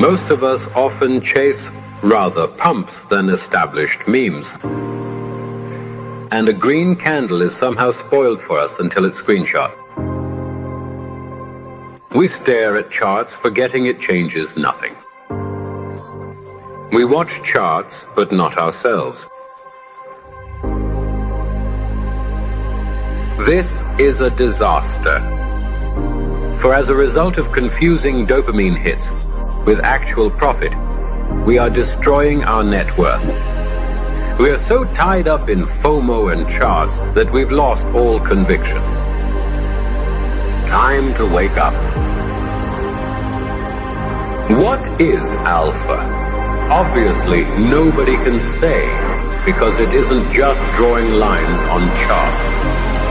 Most of us often chase rather pumps than established memes. And a green candle is somehow spoiled for us until it's screenshot. We stare at charts, forgetting it changes nothing. We watch charts, but not ourselves. This is a disaster. For as a result of confusing dopamine hits with actual profit, we are destroying our net worth. We are so tied up in FOMO and charts that we've lost all conviction. Time to wake up. What is alpha? Obviously, nobody can say, because it isn't just drawing lines on charts.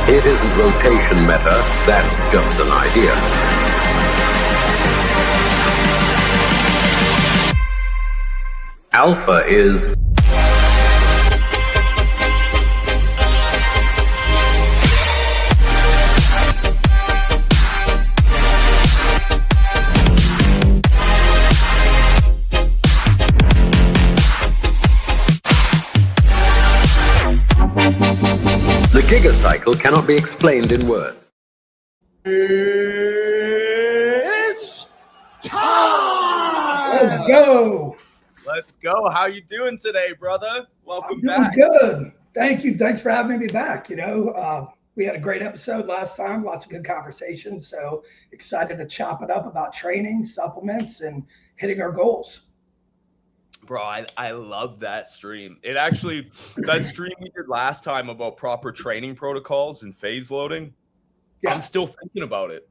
It isn't rotation meta, that's just an idea. Alpha is the Giga cycle cannot be explained in words. It's time! Let's go. Let's go. How you doing today, brother? Welcome I'm back. Good. Thank you. Thanks for having me back. We had a great episode last time. Lots of good conversations. So excited to chop it up about training, supplements, and hitting our goals. Bro, I love that stream. That stream we did last time about proper training protocols and phase loading, yeah. I'm still thinking about it.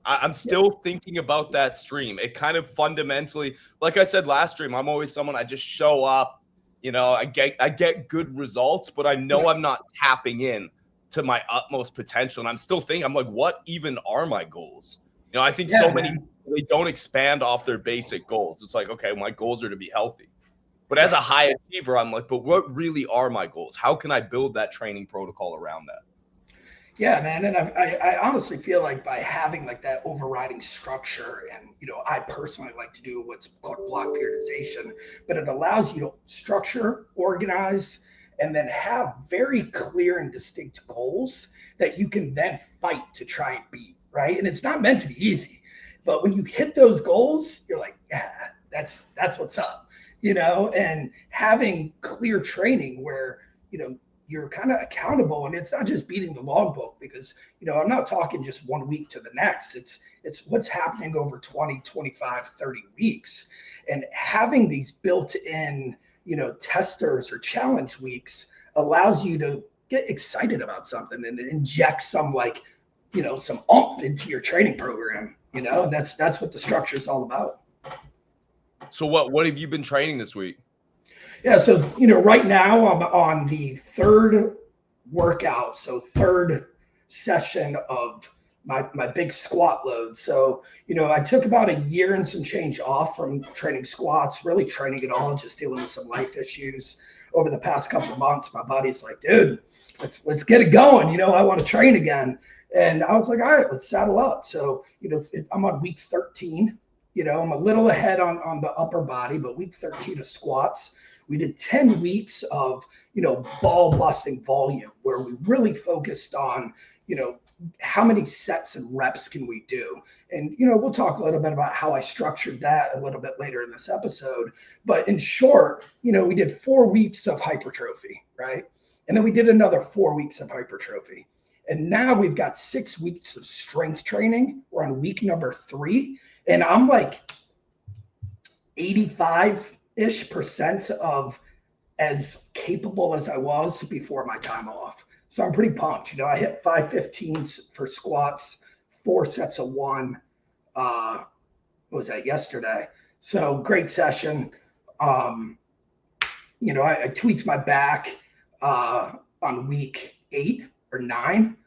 I'm still thinking about that stream. It kind of fundamentally, like I said last stream, I'm always someone, I just show up, I get good results, but I know I'm not tapping in to my utmost potential. And I'm still thinking, I'm like, what even are my goals? I think so many people, they don't expand off their basic goals. It's like, okay, my goals are to be healthy. But as a high achiever, I'm like, but what really are my goals? How can I build that training protocol around that? Yeah, man. And I honestly feel like by having like that overriding structure, and, I personally like to do what's called block periodization, but it allows you to structure, organize, and then have very clear and distinct goals that you can then fight to try and beat, right? And it's not meant to be easy, but when you hit those goals, you're like, yeah, that's what's up. And having clear training where, you're kind of accountable, and it's not just beating the logbook, because, I'm not talking just 1 week to the next. It's what's happening over 20, 25, 30 weeks. And having these built in, testers or challenge weeks allows you to get excited about something and inject some some oomph into your training program, and that's what the structure is all about. So what have you been training this week? Yeah, so right now I'm on the third workout, so third session of my big squat load. So I took about a year and some change off from training squats, really training at all, just dealing with some life issues over the past couple of months. My body's like, dude, let's get it going. I want to train again, and I was like, all right, let's saddle up. So I'm on week 13. I'm a little ahead on the upper body, but week 13 of squats. We did 10 weeks of, ball busting volume, where we really focused on, how many sets and reps can we do? And, we'll talk a little bit about how I structured that a little bit later in this episode. But in short, we did 4 weeks of hypertrophy, right? And then we did another 4 weeks of hypertrophy. And now we've got 6 weeks of strength training. We're on week number 3. And I'm like 85-ish% of as capable as I was before my time off. So I'm pretty pumped. I hit 515s for squats, 4 sets of 1. What was that, yesterday? So great session. I tweaked my back on week 8 or 9.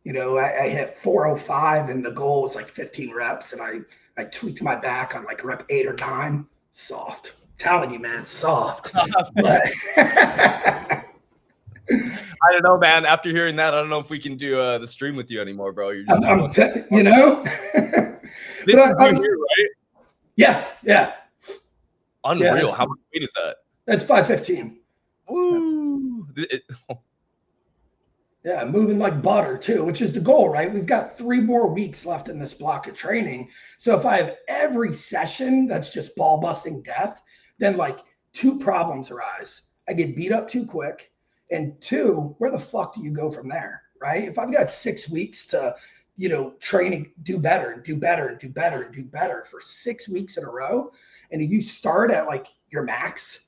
I hit 405, and the goal was like 15 reps, and I tweaked my back on like rep 8 or 9. Soft. I'm telling you, man, soft. But I don't know, man. After hearing that, I don't know if we can do the stream with you anymore, bro. You're just This is you here, right? Yeah, yeah. Unreal. Yeah, How much weight is that? That's 515. Woo! Yeah, moving like butter too, which is the goal, right? We've got 3 more weeks left in this block of training. So if I have every session that's just ball busting death, then like 2 problems arise. I get beat up too quick. And 2, where the fuck do you go from there, right? If I've got 6 weeks to, training, do better and do better and do better and do better for 6 weeks in a row, and you start at like your max,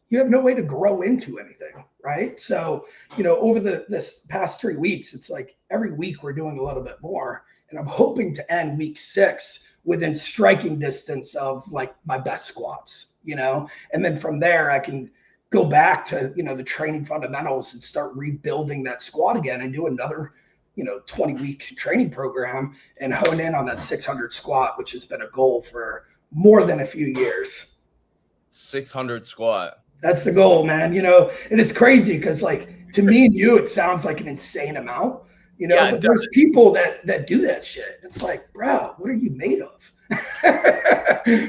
you have no way to grow into anything, right? So, over this past 3 weeks, it's like every week we're doing a little bit more. And I'm hoping to end week 6 within striking distance of like my best squats, and then from there I can go back to, the training fundamentals and start rebuilding that squat again and do another, 20-week training program and hone in on that 600 squat, which has been a goal for more than a few years. 600 squat. That's the goal, man. And it's crazy because, like, to me and you, it sounds like an insane amount, Yeah, but there's people that do that shit. It's like, bro, what are you made of?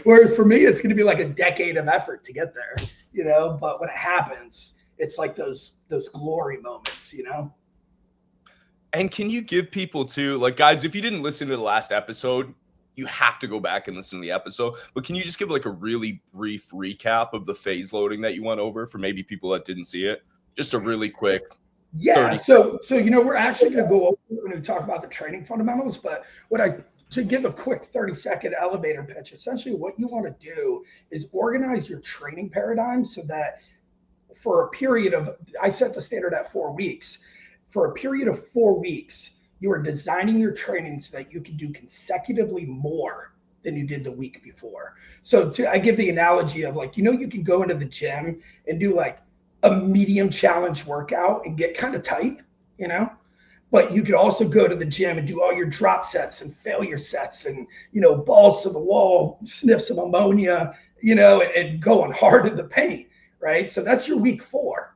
Whereas for me, it's going to be like a decade of effort to get there, but when it happens, it's like those glory moments, And can you give people too, like, guys, if you didn't listen to the last episode, you have to go back and listen to the episode. But can you just give like a really brief recap of the phase loading that you went over for maybe people that didn't see it? Just a really quick. Yeah. So we're actually going to go over when we talk about the training fundamentals, but to give a quick 30-second elevator pitch, essentially what you want to do is organize your training paradigm so that for a period of, I set the standard at 4 weeks. For a period of 4 weeks, you are designing your training so that you can do consecutively more than you did the week before. So I give the analogy of like, you can go into the gym and do like a medium challenge workout and get kind of tight, but you could also go to the gym and do all your drop sets and failure sets and, balls to the wall, sniff some ammonia, and going hard in the paint, right? So that's your week 4.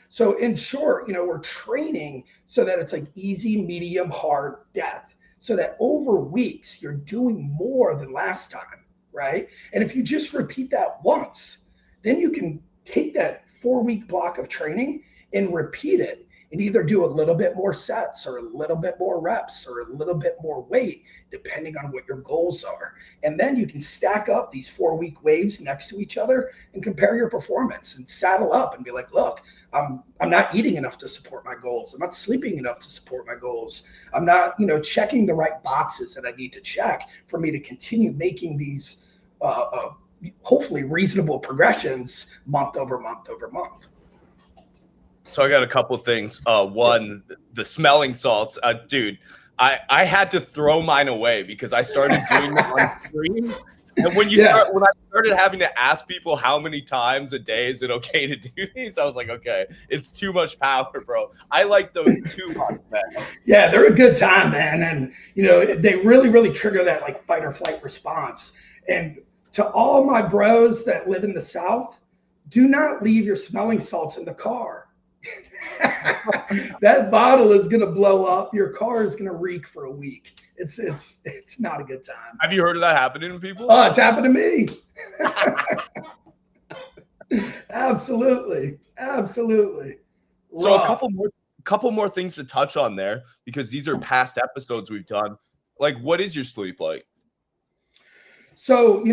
So in short, we're training so that it's like easy, medium, hard, depth, so that over weeks you're doing more than last time, right? And if you just repeat that once, then you can take that 4-week block of training and repeat it and either do a little bit more sets or a little bit more reps or a little bit more weight, depending on what your goals are. And then you can stack up these 4-week waves next to each other and compare your performance and saddle up and be like, look, I'm not eating enough to support my goals. I'm not sleeping enough to support my goals. I'm not, checking the right boxes that I need to check for me to continue making these hopefully reasonable progressions month over month over month. So I got a couple things. One, the smelling salts. Dude, I had to throw mine away because I started doing them on stream. And when I started having to ask people how many times a day is it okay to do these, I was like, okay, it's too much power, bro. I like those too much, man. Yeah, they're a good time, man. And, they really, really trigger that like fight or flight response. And to all my bros that live in the South, do not leave your smelling salts in the car. That bottle is going to blow up. Your car is going to reek for a week. It's not a good time. Have you heard of that happening to people? Oh, it's happened to me. Absolutely. So a couple more things to touch on there, because these are past episodes we've done. Like, what is your sleep like? So,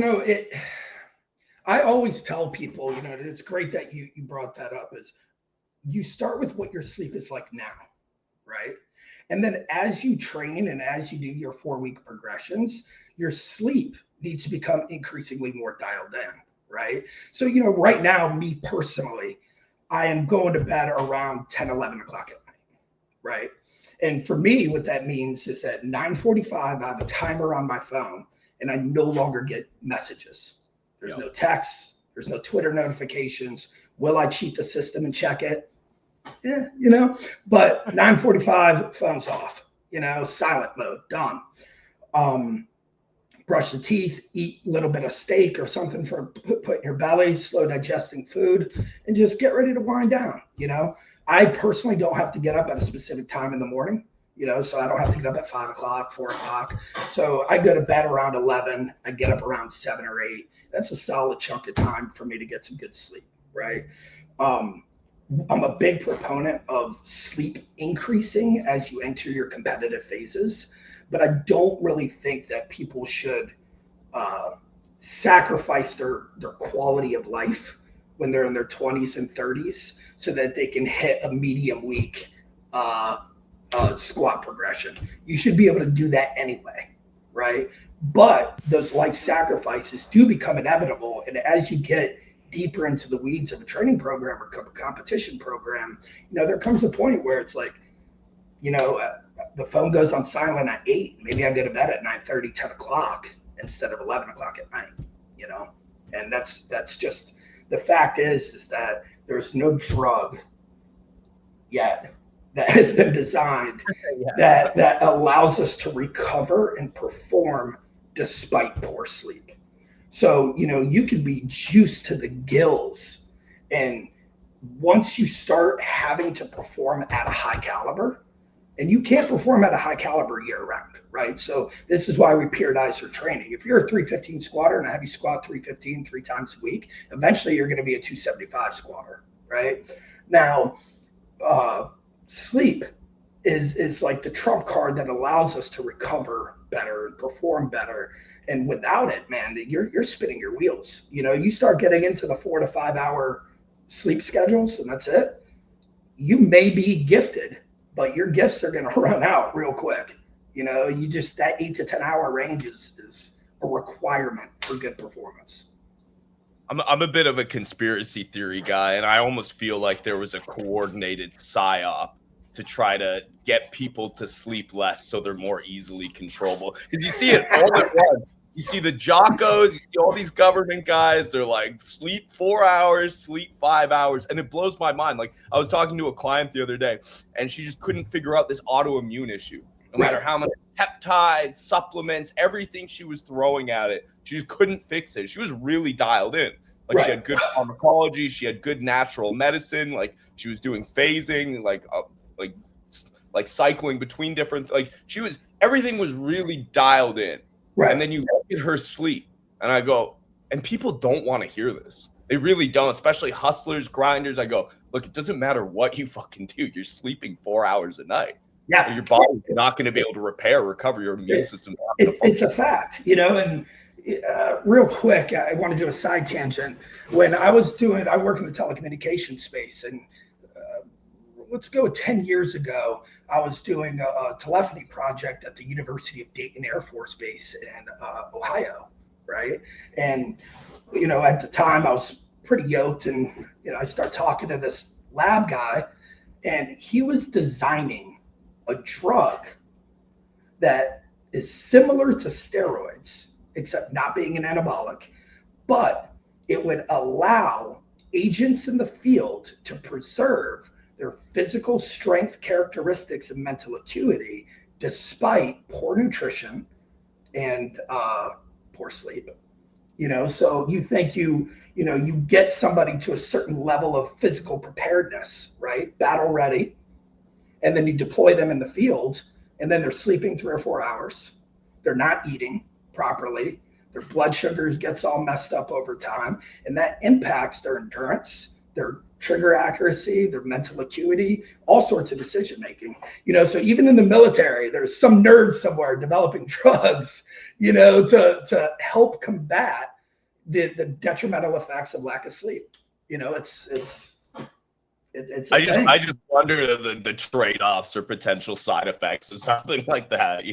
I always tell people, it's great that you brought that up, is you start with what your sleep is like now, right? And then as you train and as you do your 4-week progressions, your sleep needs to become increasingly more dialed in, right? So, right now, me personally, I am going to bed around 10, 11 o'clock at night, right? And for me, what that means is at 9:45, I have a timer on my phone and I no longer get messages. There's no texts, there's no Twitter notifications. Will I cheat the system and check it? Yeah, but 9:45, phone's off, silent mode, done. Brush the teeth, eat a little bit of steak or something for put in your belly, slow digesting food, and just get ready to wind down. I personally don't have to get up at a specific time in the morning. So I don't have to get up at 5 o'clock, 4 o'clock. So I go to bed around 11. I get up around 7 or 8. That's a solid chunk of time for me to get some good sleep, right? I'm a big proponent of sleep increasing as you enter your competitive phases, but I don't really think that people should sacrifice their quality of life when they're in their 20s and 30s so that they can hit a medium week squat progression. You should be able to do that anyway, right? But those life sacrifices do become inevitable. And as you get deeper into the weeds of a training program or competition program, there comes a point where it's like, the phone goes on silent at 8. Maybe I go to bed at 9:30, 10 o'clock instead of 11 o'clock at night, and that's just, the fact is that there's no drug yet that has been designed that allows us to recover and perform despite poor sleep. So, you can be juiced to the gills, and once you start having to perform at a high caliber, and you can't perform at a high caliber year round, right? So this is why we periodize your training. If you're a 315 squatter and I have you squat 315 3 times a week, eventually you're going to be a 275 squatter, right? Now, sleep is like the trump card that allows us to recover better and perform better. And without it, man, you're spinning your wheels. You start getting into the 4 to 5 hour sleep schedules, and that's it. You may be gifted, but your gifts are going to run out real quick. That 8 to 10 hour range is a requirement for good performance. I'm a bit of a conspiracy theory guy, and I almost feel like there was a coordinated psyop to try to get people to sleep less so they're more easily controllable. Because you see it all at once. You see the jockos, you see all these government guys, they're like, sleep 4 hours, sleep 5 hours. And it blows my mind. Like, I was talking to a client the other day, and she just couldn't figure out this autoimmune issue. No matter how many peptides, supplements, everything she was throwing at it, she just couldn't fix it. She was really dialed in. Like, she had good pharmacology, she had good natural medicine, like, she was doing phasing, like cycling between different, everything was really dialed in. Right. And then you look at her sleep, and I go, and people don't want to hear this. They really don't, especially hustlers, grinders. I go, look, it doesn't matter what you fucking do. You're sleeping 4 hours a night. Yeah. Your body's not going to be able to recover your immune system. It's a fact, and real quick, I want to do a side tangent. When I work in the telecommunications space, and let's go 10 years ago, I was doing a telephony project at the University of Dayton Air Force Base in Ohio, right? And, at the time I was pretty yoked, and, I start talking to this lab guy, and he was designing a drug that is similar to steroids, except not being an anabolic, but it would allow agents in the field to preserve their physical strength characteristics and mental acuity despite poor nutrition and poor sleep. So you think you get somebody to a certain level of physical preparedness, right? Battle ready. And then you deploy them in the field, and then they're sleeping 3 or 4 hours. They're not eating properly. Their blood sugars gets all messed up over time, and that impacts their endurance, their trigger accuracy, their mental acuity, all sorts of decision making. So even in the military, there's some nerd somewhere developing drugs, to help combat the detrimental effects of lack of sleep. I just wonder the trade-offs or potential side effects of something like that.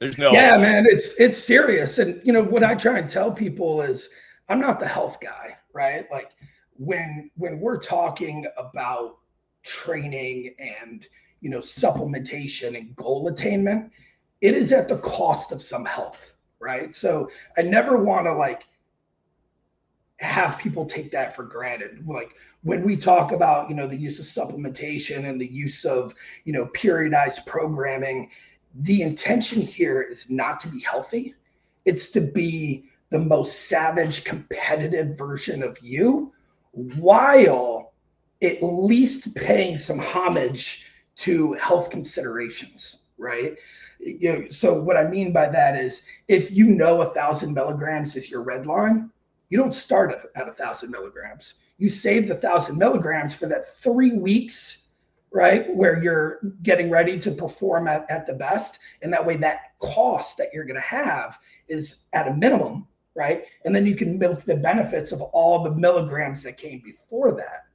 There's no. Yeah, man, it's serious. And what I try and tell people is, I'm not the health guy, right? Like, when we're talking about training and supplementation and goal attainment, it is at the cost of some health, right? So I never want to have people take that for granted. Like, when we talk about the use of supplementation and the use of periodized programming, the intention here is not to be healthy. It's to be the most savage, competitive version of you, while at least paying some homage to health considerations, right? So what I mean by that is if you know 1,000 milligrams is your red line, you don't start at 1,000 milligrams. You save the 1,000 milligrams for that 3 weeks, right, where you're getting ready to perform at the best. And that way that cost that you're going to have is at a minimum, right? And then you can milk the benefits of all the milligrams that came before that.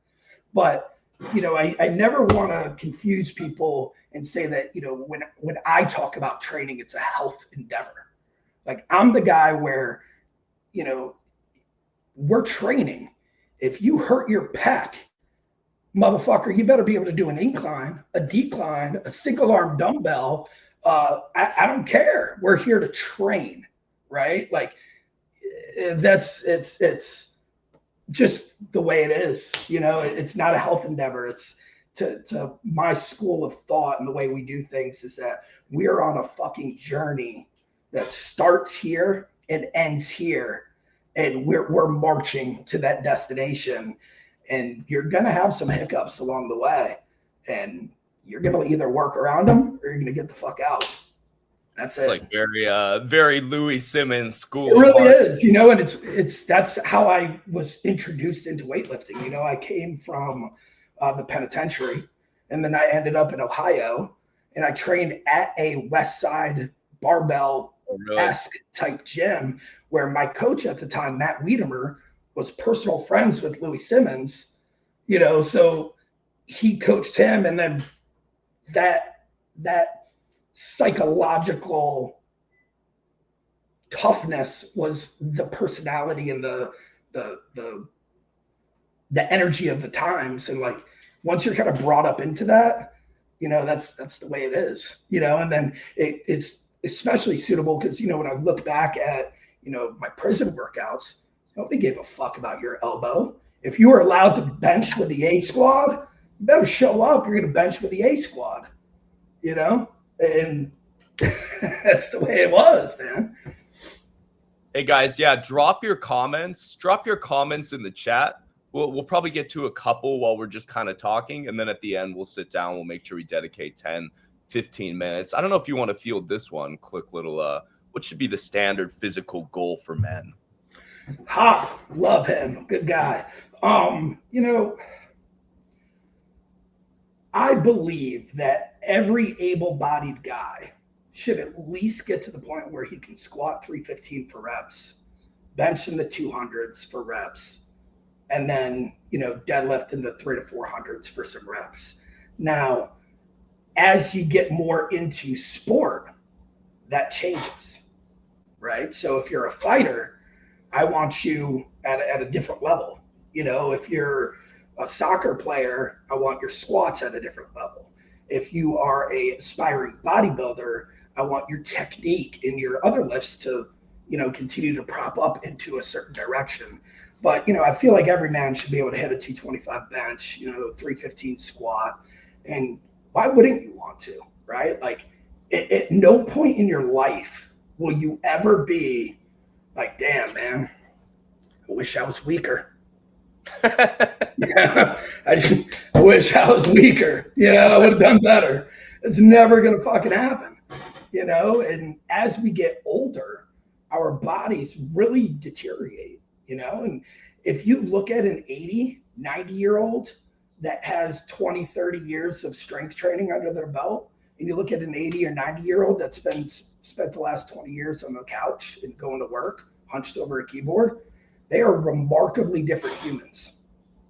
But I never want to confuse people and say that, when I talk about training, it's a health endeavor. Like I'm the guy where, we're training. If you hurt your pec, motherfucker, you better be able to do an incline, a decline, a single arm dumbbell. I don't care. We're here to train, right? Like it's just the way it is. It's not a health endeavor. It's to my school of thought, and the way we do things is that we're on a fucking journey that starts here and ends here, and we're marching to that destination. And you're gonna have some hiccups along the way, and you're gonna either work around them or you're gonna get the fuck out. That's it. It's like very Louis Simmons school. It really is, and that's how I was introduced into weightlifting. I came from the penitentiary, and then I ended up in Ohio, and I trained at a West Side barbell-esque type gym where my coach at the time, Matt Wiedemer, was personal friends with Louis Simmons, so he coached him, and then that psychological toughness was the personality and the energy of the times. And like once you're kind of brought up into that, that's the way it is, and then it's especially suitable because when I look back at my prison workouts, nobody gave a fuck about your elbow. If you were allowed to bench with the A squad, you better show up. You're going to bench with the A squad, and that's the way it was, man. Hey guys, drop your comments in the chat. We'll probably get to a couple while we're just kind of talking, and then at the end we'll sit down. We'll make sure we dedicate 10-15 minutes. I don't know if you want to field this one. Quick little what should be the standard physical goal for men? Love him. Good guy. I believe that every able-bodied guy should at least get to the point where he can squat 315 for reps, bench in the 200s for reps, and then, deadlift in the 300 to 400s for some reps. Now, as you get more into sport, that changes, right? So if you're a fighter, I want you at a different level. If you're a soccer player, I want your squats at a different level. If you are a aspiring bodybuilder, I want your technique and your other lifts to, continue to prop up into a certain direction. But, I feel like every man should be able to hit a 225 bench, 315 squat. And why wouldn't you want to, right? Like at no point in your life will you ever be like, damn, man, I wish I was weaker. Yeah, I wish I was weaker. I would have done better. It's never going to fucking happen, and as we get older, our bodies really deteriorate, and if you look at an 80, 90-year-old that has 20, 30 years of strength training under their belt, and you look at an 80 or 90-year-old that's spent the last 20 years on the couch and going to work, hunched over a keyboard, they are remarkably different humans,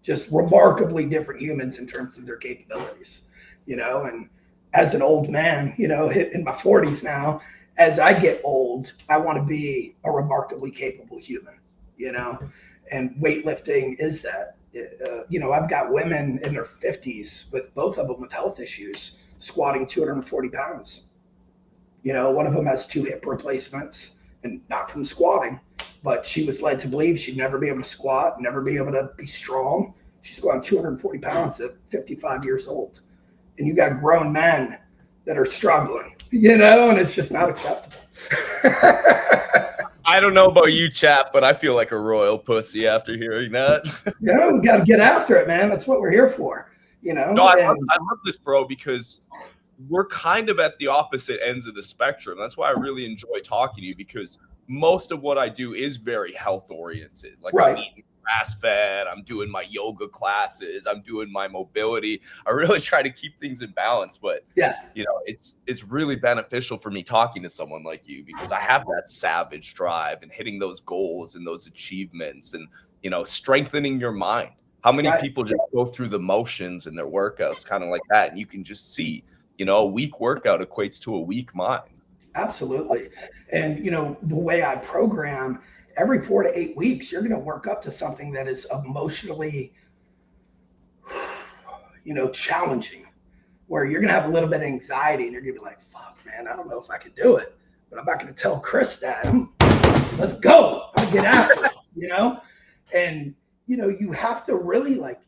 just remarkably different humans in terms of their capabilities, and as an old man, hit in my 40s now, as I get old, I want to be a remarkably capable human, and weightlifting is that. I've got women in their 50s with both of them with health issues squatting 240 pounds. One of them has 2 hip replacements, and not from squatting, but she was led to believe she'd never be able to squat, never be able to be strong. She's squatting 240 pounds at 55 years old. And you got grown men that are struggling, and it's just not acceptable. I don't know about you, chap, but I feel like a royal pussy after hearing that. We got to get after it, man. That's what we're here for, No, I love this, bro, because we're kind of at the opposite ends of the spectrum. That's why I really enjoy talking to you, because most of what I do is very health oriented. Like I'm eating grass fed, I'm doing my yoga classes, I'm doing my mobility. I really try to keep things in balance, but you know, it's really beneficial for me talking to someone like you, because I have that savage drive and hitting those goals and those achievements and, you know, strengthening your mind. How many people just go through the motions in their workouts kind of like that, and you can just see, you know, a weak workout equates to a weak mind. Absolutely. And, you know, the way I program, every 4 to 8 weeks, you're going to work up to something that is emotionally, you know, challenging, where you're going to have a little bit of anxiety and you're going to be like, fuck, man, I don't know if I can do it, but I'm not going to tell Chris that. Let's go. I'll get after it, you know? And, you know, you have to really like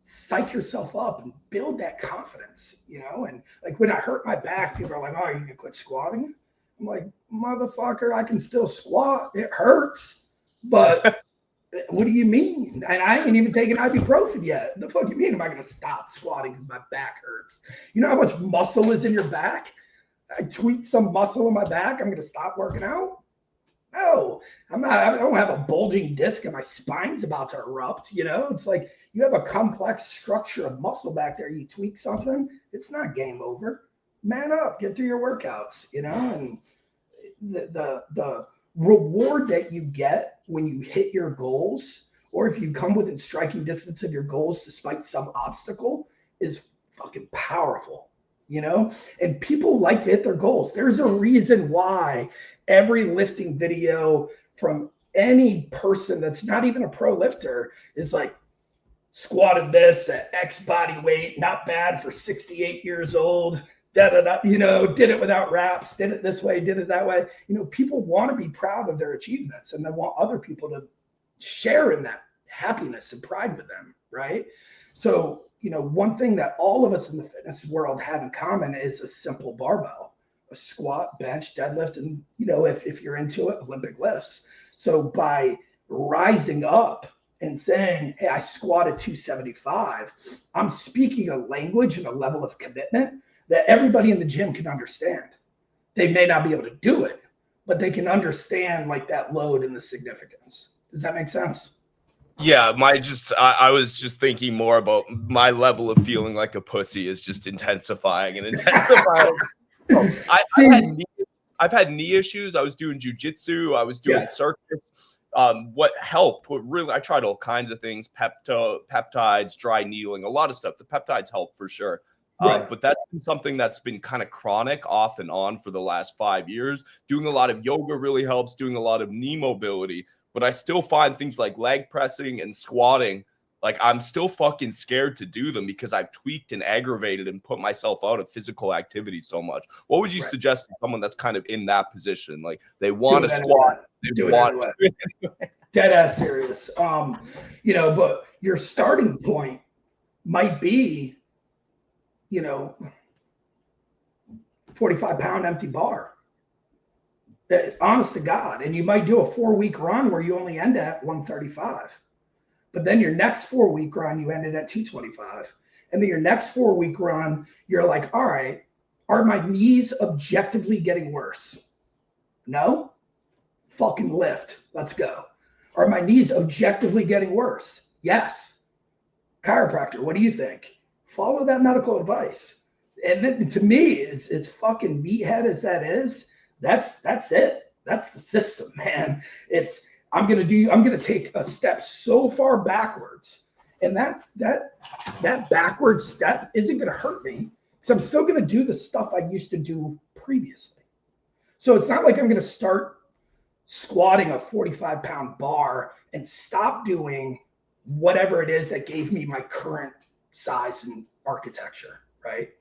psych yourself up and build that confidence, you know? And like when I hurt my back, people are like, oh, you can quit squatting? I'm like, motherfucker, I can still squat. It hurts. But what do you mean? And I ain't even taken ibuprofen yet. The fuck you mean? Am I going to stop squatting because my back hurts? You know how much muscle is in your back? I tweak some muscle in my back. I'm going to stop working out? No, I'm not. I don't have a bulging disc and my spine's about to erupt. You know, it's like you have a complex structure of muscle back there. You tweak something, it's not game over. Man up, get through your workouts. You know, and the reward that you get when you hit your goals, or if you come within striking distance of your goals despite some obstacle, is fucking powerful. You know, and people like to hit their goals. There's a reason why every lifting video from any person that's not even a pro lifter is like, squatted this at X body weight, not bad for 68 years old, you know, did it without wraps, did it this way, did it that way. You know, people want to be proud of their achievements and they want other people to share in that happiness and pride with them, right? So, you know, one thing that all of us in the fitness world have in common is a simple barbell, a squat, bench, deadlift, and, you know, if you're into it, Olympic lifts. So by rising up and saying, hey, I squatted 275, I'm speaking a language and a level of commitment that everybody in the gym can understand. They may not be able to do it, but they can understand like that load and the significance. Does that make sense? Yeah, I was just thinking more about my level of feeling like a pussy is just intensifying and intensifying. I've had knee issues. I was doing jujitsu. I was doing circuits. What helped? I tried all kinds of things: peptides, dry needling, a lot of stuff. The peptides help for sure. But that's been something that's been kind of chronic off and on for the last 5 years. Doing a lot of yoga really helps. Doing a lot of knee mobility. But I still find things like leg pressing and squatting, like I'm still fucking scared to do them because I've tweaked and aggravated and put myself out of physical activity so much. What would you suggest to someone that's kind of in that position? Like they want to squat, they want to. Dead ass serious. You know, but your starting point might be, you know, 45-pound empty bar. Honest to God, and you might do a 4-week run where you only end at 135, but then your next 4-week run you ended at 225, and then your next 4-week run you're like, all right, are my knees objectively getting worse? No? Fucking lift. Let's go. Are my knees objectively getting worse? Yes. Chiropractor, what do you think? Follow that medical advice. And then, to me, as fucking meathead as that is, that's it. That's the system, man. I'm gonna take a step so far backwards, and that backward step isn't gonna hurt me because I'm still gonna do the stuff I used to do previously. So it's not like I'm gonna start squatting a 45-pound bar and stop doing whatever it is that gave me my current size and architecture, right?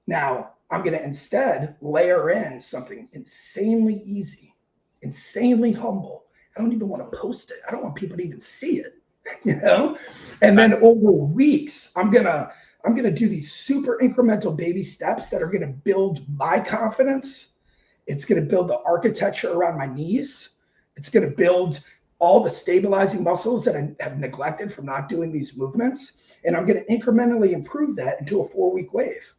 Now, I'm going to instead layer in something insanely easy, insanely humble. I don't even want to post it. I don't want people to even see it, you know? And then over weeks, I'm going to do these super incremental baby steps that are going to build my confidence. It's going to build the architecture around my knees. It's going to build all the stabilizing muscles that I have neglected from not doing these movements. And I'm going to incrementally improve that into a 4-week wave.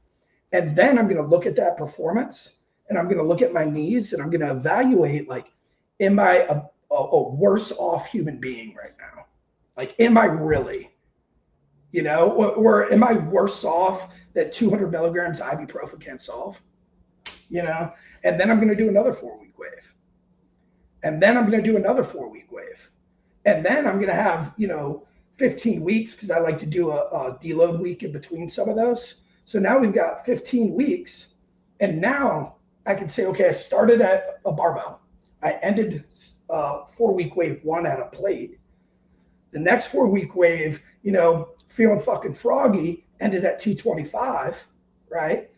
And then I'm going to look at that performance, and I'm going to look at my knees, and I'm going to evaluate, like, am I a worse off human being right now? Like, am I really, or am I worse off that 200 milligrams ibuprofen can't solve? And then I'm going to do another 4-week wave. And then I'm going to do another 4-week wave. And then I'm going to have, 15 weeks, because I like to do a deload week in between some of those. So now we've got 15 weeks. And now I can say, okay, I started at a barbell. I ended 4-week wave 1 at a plate. The next 4-week wave, feeling fucking froggy, ended at 225, right?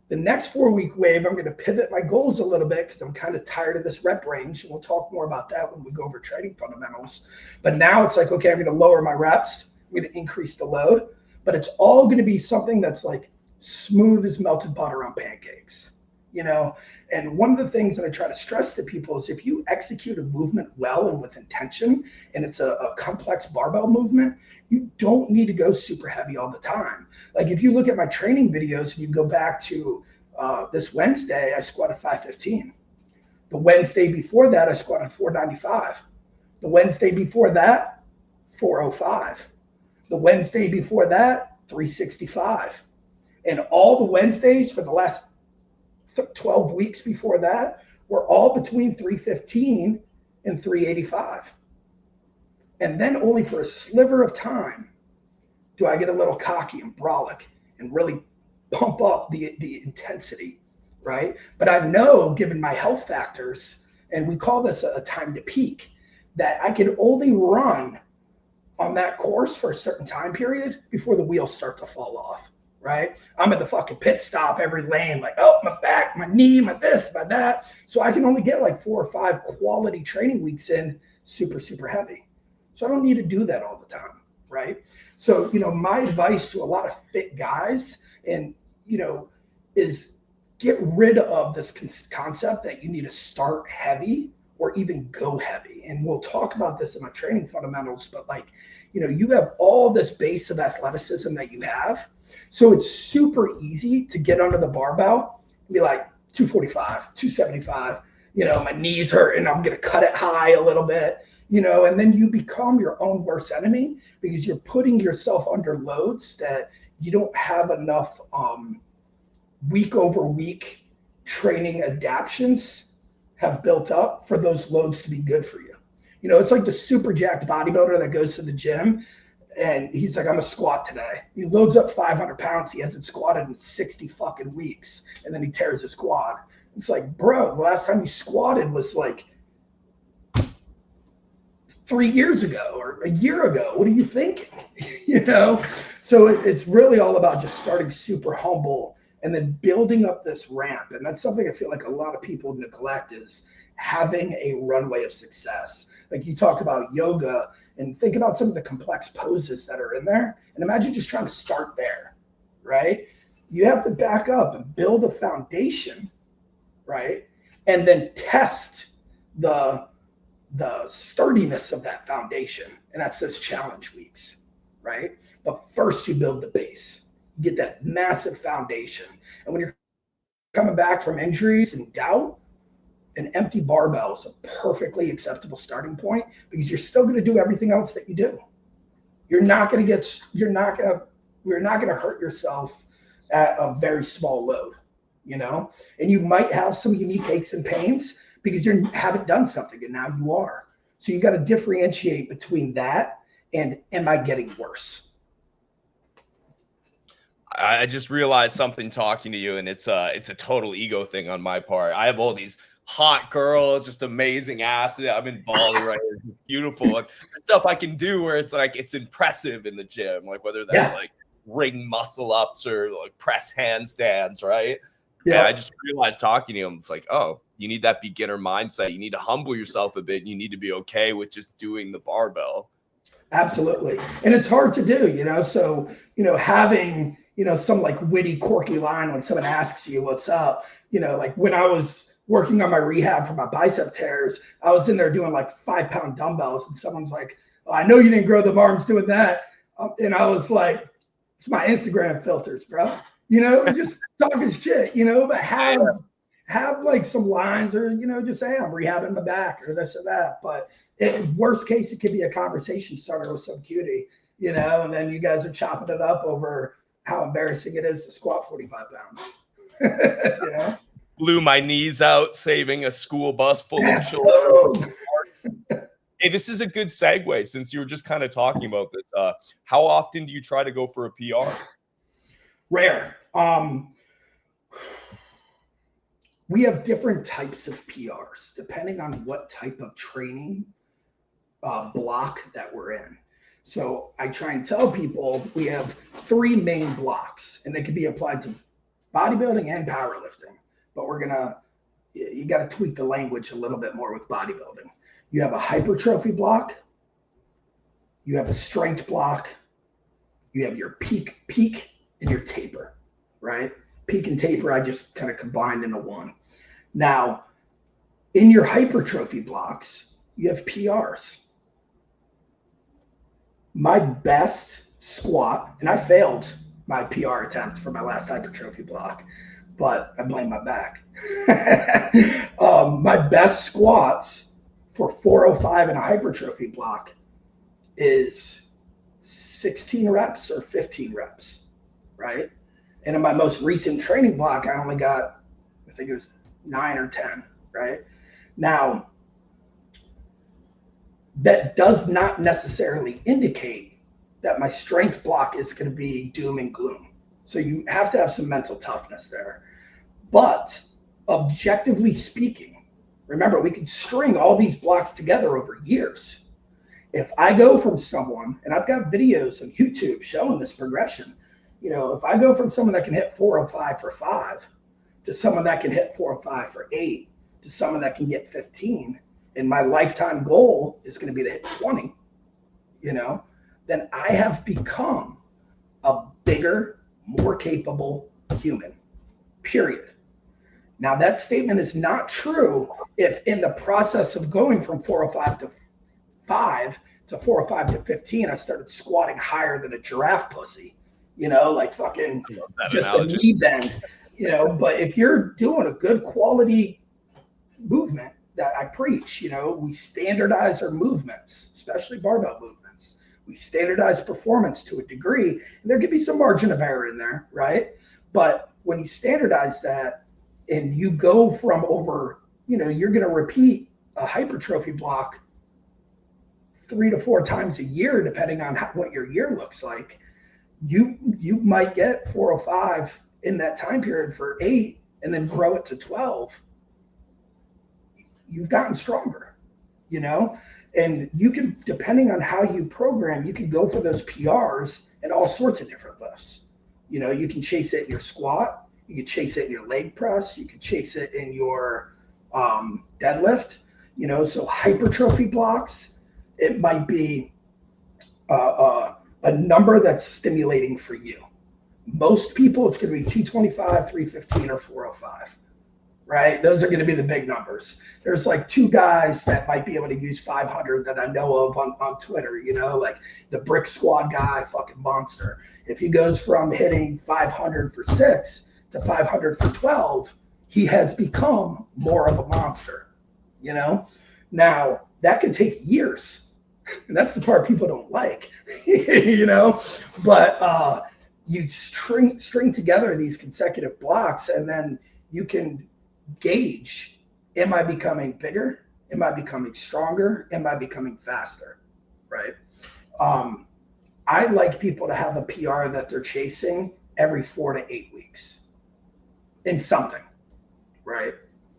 The next 4-week wave, I'm going to pivot my goals a little bit because I'm kind of tired of this rep range. And we'll talk more about that when we go over training fundamentals. But now it's like, okay, I'm going to lower my reps. I'm going to increase the load. But it's all going to be something that's like smooth as melted butter on pancakes. And one of the things that I try to stress to people is if you execute a movement well and with intention, and it's a complex barbell movement, you don't need to go super heavy all the time. Like if you look at my training videos and you go back to this Wednesday, I squatted 515. The Wednesday before that, I squatted 495. The Wednesday before that, 405. The Wednesday before that, 365. And all the Wednesdays for the last 12 weeks before that were all between 315 and 385. And then only for a sliver of time do I get a little cocky and brolic and really pump up the intensity, right? But I know, given my health factors, and we call this a time to peak, that I can only run on that course for a certain time period before the wheels start to fall off. Right? I'm at the fucking pit stop every lane, like, oh, my back, my knee, my this, my that. So I can only get like 4 or 5 quality training weeks in super, super heavy. So I don't need to do that all the time, right? So, my advice to a lot of fit guys and, is get rid of this concept that you need to start heavy or even go heavy. And we'll talk about this in my training fundamentals, but like, you have all this base of athleticism that you have. So it's super easy to get under the barbell and be like 245, 275, my knees hurt and I'm going to cut it high a little bit, and then you become your own worst enemy because you're putting yourself under loads that you don't have enough week over week training adaptions have built up for those loads to be good for you. It's like the super jacked bodybuilder that goes to the gym and he's like, I'm gonna squat today. He loads up 500 pounds. He hasn't squatted in 60 fucking weeks. And then he tears his quad. It's like, bro, the last time you squatted was like 3 years ago or a year ago. What are you thinking? So it's really all about just starting super humble and then building up this ramp. And that's something I feel like a lot of people neglect, is having a runway of success. Like you talk about yoga and think about some of the complex poses that are in there. And imagine just trying to start there, right? You have to back up and build a foundation, right? And then test the sturdiness of that foundation. And that's those challenge weeks, right? But first you build the base. You get that massive foundation. And when you're coming back from injuries and doubt, an empty barbell is a perfectly acceptable starting point because you're still going to do everything else that you do. You're not going to hurt yourself at a very small load, and you might have some unique aches and pains because you haven't done something and now you are. So you got to differentiate between that and am I getting worse? I just realized something talking to you, and it's a total ego thing on my part. I have all these hot girls, just amazing ass. I'm in Bali right here. It's beautiful. And stuff I can do where it's like, it's impressive in the gym, like whether that's like ring muscle ups or like press handstands, right? Yeah. And I just realized talking to him, it's like, oh, you need that beginner mindset. You need to humble yourself a bit. And you need to be okay with just doing the barbell. Absolutely. And it's hard to do, so, having, some like witty, quirky line when someone asks you what's up, like when I was working on my rehab for my bicep tears, I was in there doing like 5-pound dumbbells and someone's like, oh, I know you didn't grow the arms doing that. And I was like, it's my Instagram filters, bro. just talking shit, but have like some lines, or, just say I'm rehabbing my back or this or that. But worst case, it could be a conversation starter with some cutie, and then you guys are chopping it up over how embarrassing it is to squat 45 pounds. Blew my knees out saving a school bus full of children. Hey, this is a good segue since you were just kind of talking about this. How often do you try to go for a PR? Rare. We have different types of PRs depending on what type of training block that we're in. So I try and tell people we have 3 main blocks, and they can be applied to bodybuilding and powerlifting. But you got to tweak the language a little bit more with bodybuilding. You have a hypertrophy block, you have a strength block, you have your peak and your taper, right? Peak and taper, I just kind of combined into one. Now, in your hypertrophy blocks, you have PRs. My best squat, and I failed my PR attempt for my last hypertrophy block, but I blame my back. My best squats for 405 in a hypertrophy block is 16 reps or 15 reps, right? And in my most recent training block, I only got, I think it was 9 or 10, right? Now, that does not necessarily indicate that my strength block is going to be doom and gloom. So you have to have some mental toughness there. But objectively speaking, remember, we can string all these blocks together over years. If I go from someone, and I've got videos on YouTube showing this progression, if I go from someone that can hit 405 for 5 to someone that can hit 405 for 8 to someone that can get 15, and my lifetime goal is going to be to hit 20, then I have become a bigger, more capable human, period. Now, that statement is not true if in the process of going from 405 to 5 to 405 to 15, I started squatting higher than a giraffe pussy, like fucking just analogy. A knee bend, but if you're doing a good quality movement that I preach, we standardize our movements, especially barbell movements. We standardize performance to a degree, and there could be some margin of error in there, right? But when you standardize that and you go from over, you're going to repeat a hypertrophy block 3 to 4 times a year, depending on what your year looks like, you might get 405 in that time period for 8 and then grow it to 12. You've gotten stronger, and you can, depending on how you program, you can go for those PRs in all sorts of different lifts. You can chase it in your squat, you can chase it in your leg press, you can chase it in your deadlift, so hypertrophy blocks, it might be a number that's stimulating for you. Most people, it's going to be 225, 315, or 405. Right? Those are going to be the big numbers. There's like 2 guys that might be able to use 500 that I know of on Twitter, like the brick squad guy, fucking monster. If he goes from hitting 500 for 6 to 500 for 12, he has become more of a monster, Now, that could take years. And that's the part people don't like, but you string together these consecutive blocks, and then you can gauge, am I becoming bigger? Am I becoming stronger? Am I becoming faster? Right? I like people to have a PR that they're chasing every 4 to 8 weeks in something, right?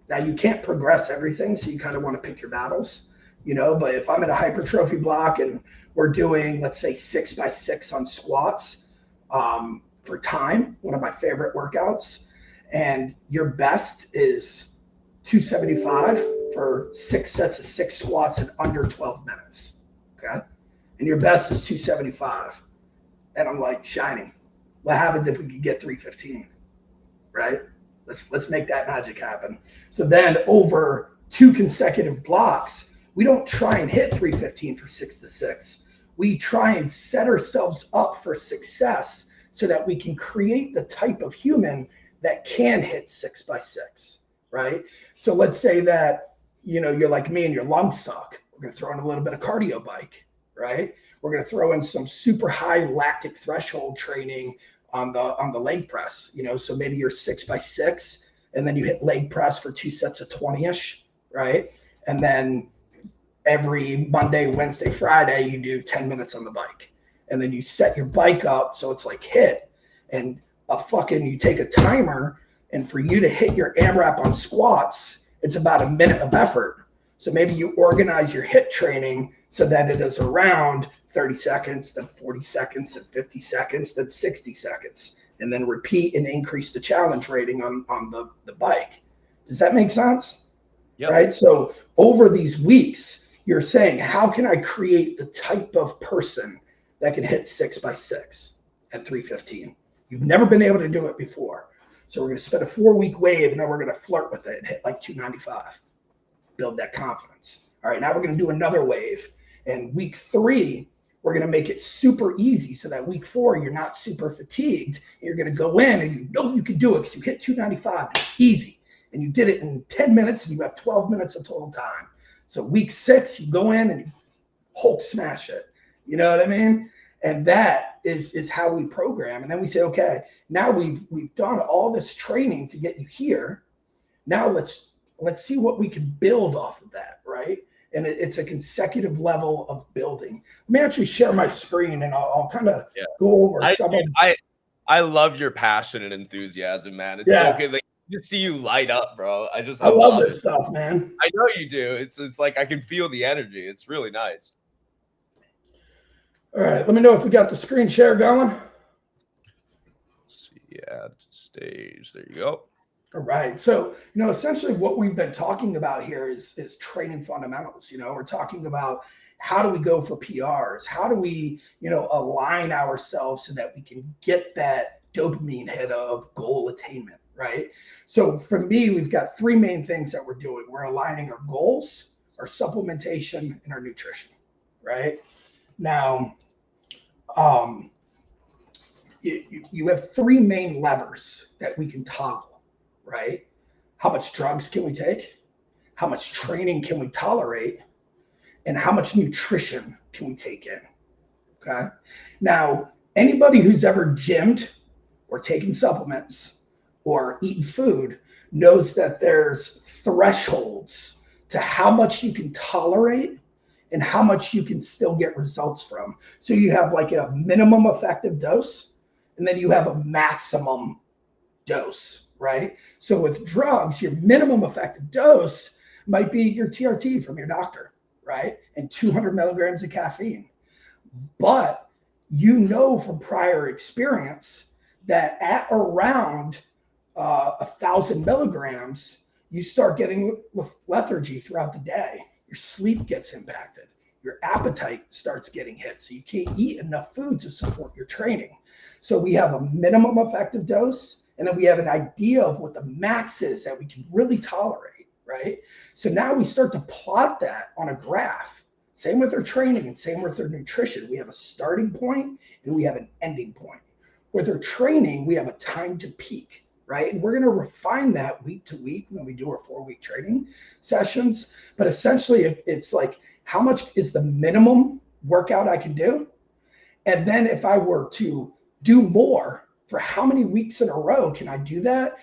Now, you can't progress everything, so you kind of want to pick your battles, but if I'm in a hypertrophy block and we're doing, let's say, 6x6 on squats for time, one of my favorite workouts, and your best is 275 for 6 sets of 6 squats in under 12 minutes, okay? And your best is 275. And I'm like, shiny, what happens if we could get 315, right? Let's make that magic happen. So then over 2 consecutive blocks, we don't try and hit 315 for 6 to 6. We try and set ourselves up for success so that we can create the type of human that can hit 6x6, right? So let's say that, you're like me and your lungs suck. We're going to throw in a little bit of cardio bike, right? We're going to throw in some super high lactic threshold training on the leg press, so maybe you're 6x6 and then you hit leg press for 2 sets of 20-ish, right? And then every Monday, Wednesday, Friday, you do 10 minutes on the bike. And then you set your bike up so it's like hit, and you take a timer, and for you to hit your AMRAP on squats, it's about a minute of effort. So maybe you organize your HIIT training so that it is around 30 seconds, then 40 seconds, then 50 seconds, then 60 seconds, and then repeat and increase the challenge rating on the bike. Does that make sense? Yep. Right? So over these weeks, you're saying, how can I create the type of person that can hit 6x6 at 315? You've never been able to do it before. So we're going to spend a 4-week wave, and then we're going to flirt with it and hit like 295. Build that confidence. All right, now we're going to do another wave. And week 3, we're going to make it super easy so that week 4, you're not super fatigued. You're going to go in and you can do it because you hit 295. It's easy. And you did it in 10 minutes, and you have 12 minutes of total time. So week 6, you go in and you Hulk smash it. You know what I mean? And that is how we program. And then we say, okay, now we've done all this training to get you here. Now let's see what we can build off of that, right? And it's a consecutive level of building. Let me actually share my screen, and I'll kind of go over some of. I love your passion and enthusiasm, man. It's so good. Like, to see you light up, bro. I love this stuff, man. I know you do. It's like I can feel the energy. It's really nice. All right, let me know if we got the screen share going. Let's see, add stage. There you go. All right. So, essentially what we've been talking about here is training fundamentals. We're talking about how do we go for PRs? How do we, align ourselves so that we can get that dopamine hit of goal attainment, right? So for me, we've got 3 main things that we're doing. We're aligning our goals, our supplementation, and our nutrition, right? Now, you have 3 main levers that we can toggle, right? How much drugs can we take? How much training can we tolerate? And how much nutrition can we take in? Okay. Now, anybody who's ever gymmed or taken supplements or eaten food knows that there's thresholds to how much you can tolerate and how much you can still get results from. So you have like a minimum effective dose, and then you have a maximum dose, right? So with drugs, your minimum effective dose might be your TRT from your doctor, right? And 200 milligrams of caffeine. But from prior experience that at around 1,000 milligrams, you start getting lethargy throughout the day. Your sleep gets impacted. Your appetite starts getting hit. So you can't eat enough food to support your training. So we have a minimum effective dose, and then we have an idea of what the max is that we can really tolerate, right? So now we start to plot that on a graph. Same with our training and same with our nutrition. We have a starting point and we have an ending point. With our training, we have a time to peak, right? And we're going to refine that week to week when we do our 4-week training sessions. But essentially, it's like, how much is the minimum workout I can do? And then if I were to do more, for how many weeks in a row can I do that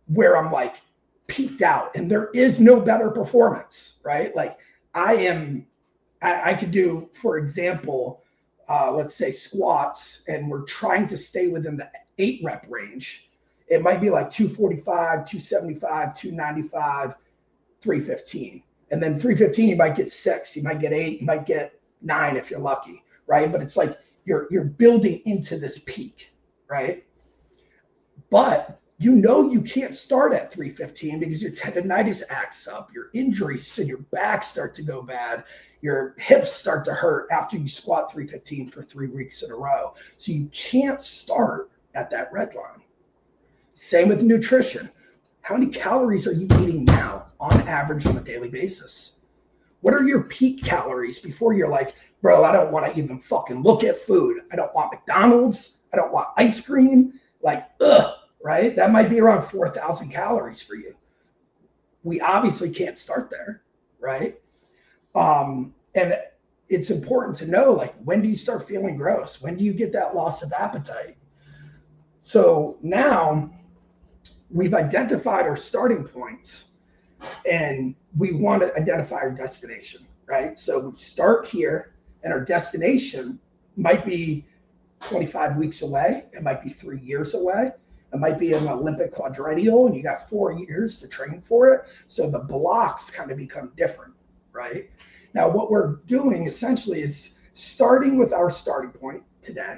where I'm like peaked out and there is no better performance, right? Like I could do, for example, let's say squats, and we're trying to stay within the 8 rep range. It might be like 245, 275, 295, 315. And then 315, you might get 6, you might get 8, you might get 9 if you're lucky, right? But it's like you're building into this peak, right? But you can't start at 315 because your tendonitis acts up, your injuries and your back start to go bad, your hips start to hurt after you squat 315 for 3 weeks in a row. So you can't start at that red line. Same with nutrition. How many calories are you eating now on average on a daily basis? What are your peak calories before you're like, bro, I don't want to even fucking look at food. I don't want McDonald's. I don't want ice cream. Like, ugh, right? That might be around 4,000 calories for you. We obviously can't start there, right? And it's important to know, like, when do you start feeling gross? When do you get that loss of appetite? So now we've identified our starting points and we want to identify our destination, right? So we start here and our destination might be 25 weeks away. It might be 3 years away. It might be an Olympic quadrennial and you got 4 years to train for it. So the blocks kind of become different, right? Now, what we're doing essentially is starting with our starting point today.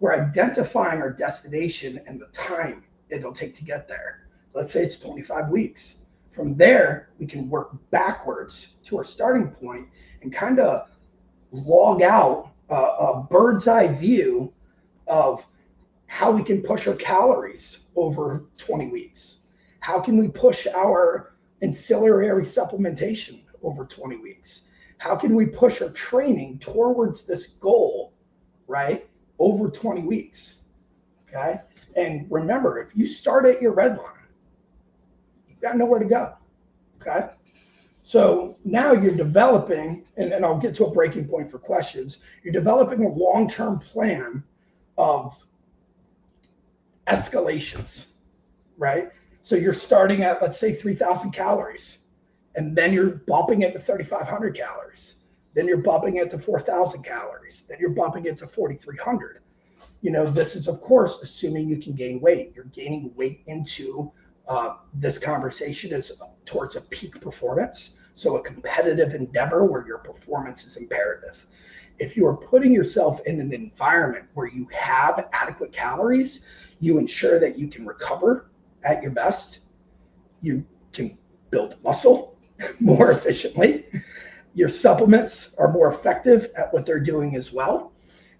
We're identifying our destination and the time it'll take to get there. Let's say it's 25 weeks. From there, we can work backwards to our starting point and kind of log out a bird's eye view of how we can push our calories over 20 weeks. How can we push our ancillary supplementation over 20 weeks? How can we push our training towards this goal, right, over 20 weeks? Okay. And remember, if you start at your red line, you've got nowhere to go. Okay. So now you're developing, and I'll get to a breaking point for questions. You're developing a long-term plan of escalations, right? So you're starting at, let's say, 3,000 calories, and then you're bumping it to 3,500 calories. Then you're bumping it to 4,000 calories. Then you're bumping it to 4,300. You know, this is, of course, assuming you can gain weight. You're gaining weight into this conversation is towards a peak performance. So a competitive endeavor where your performance is imperative. If you are putting yourself in an environment where you have adequate calories, you ensure that you can recover at your best. You can build muscle more efficiently. Your supplements are more effective at what they're doing as well.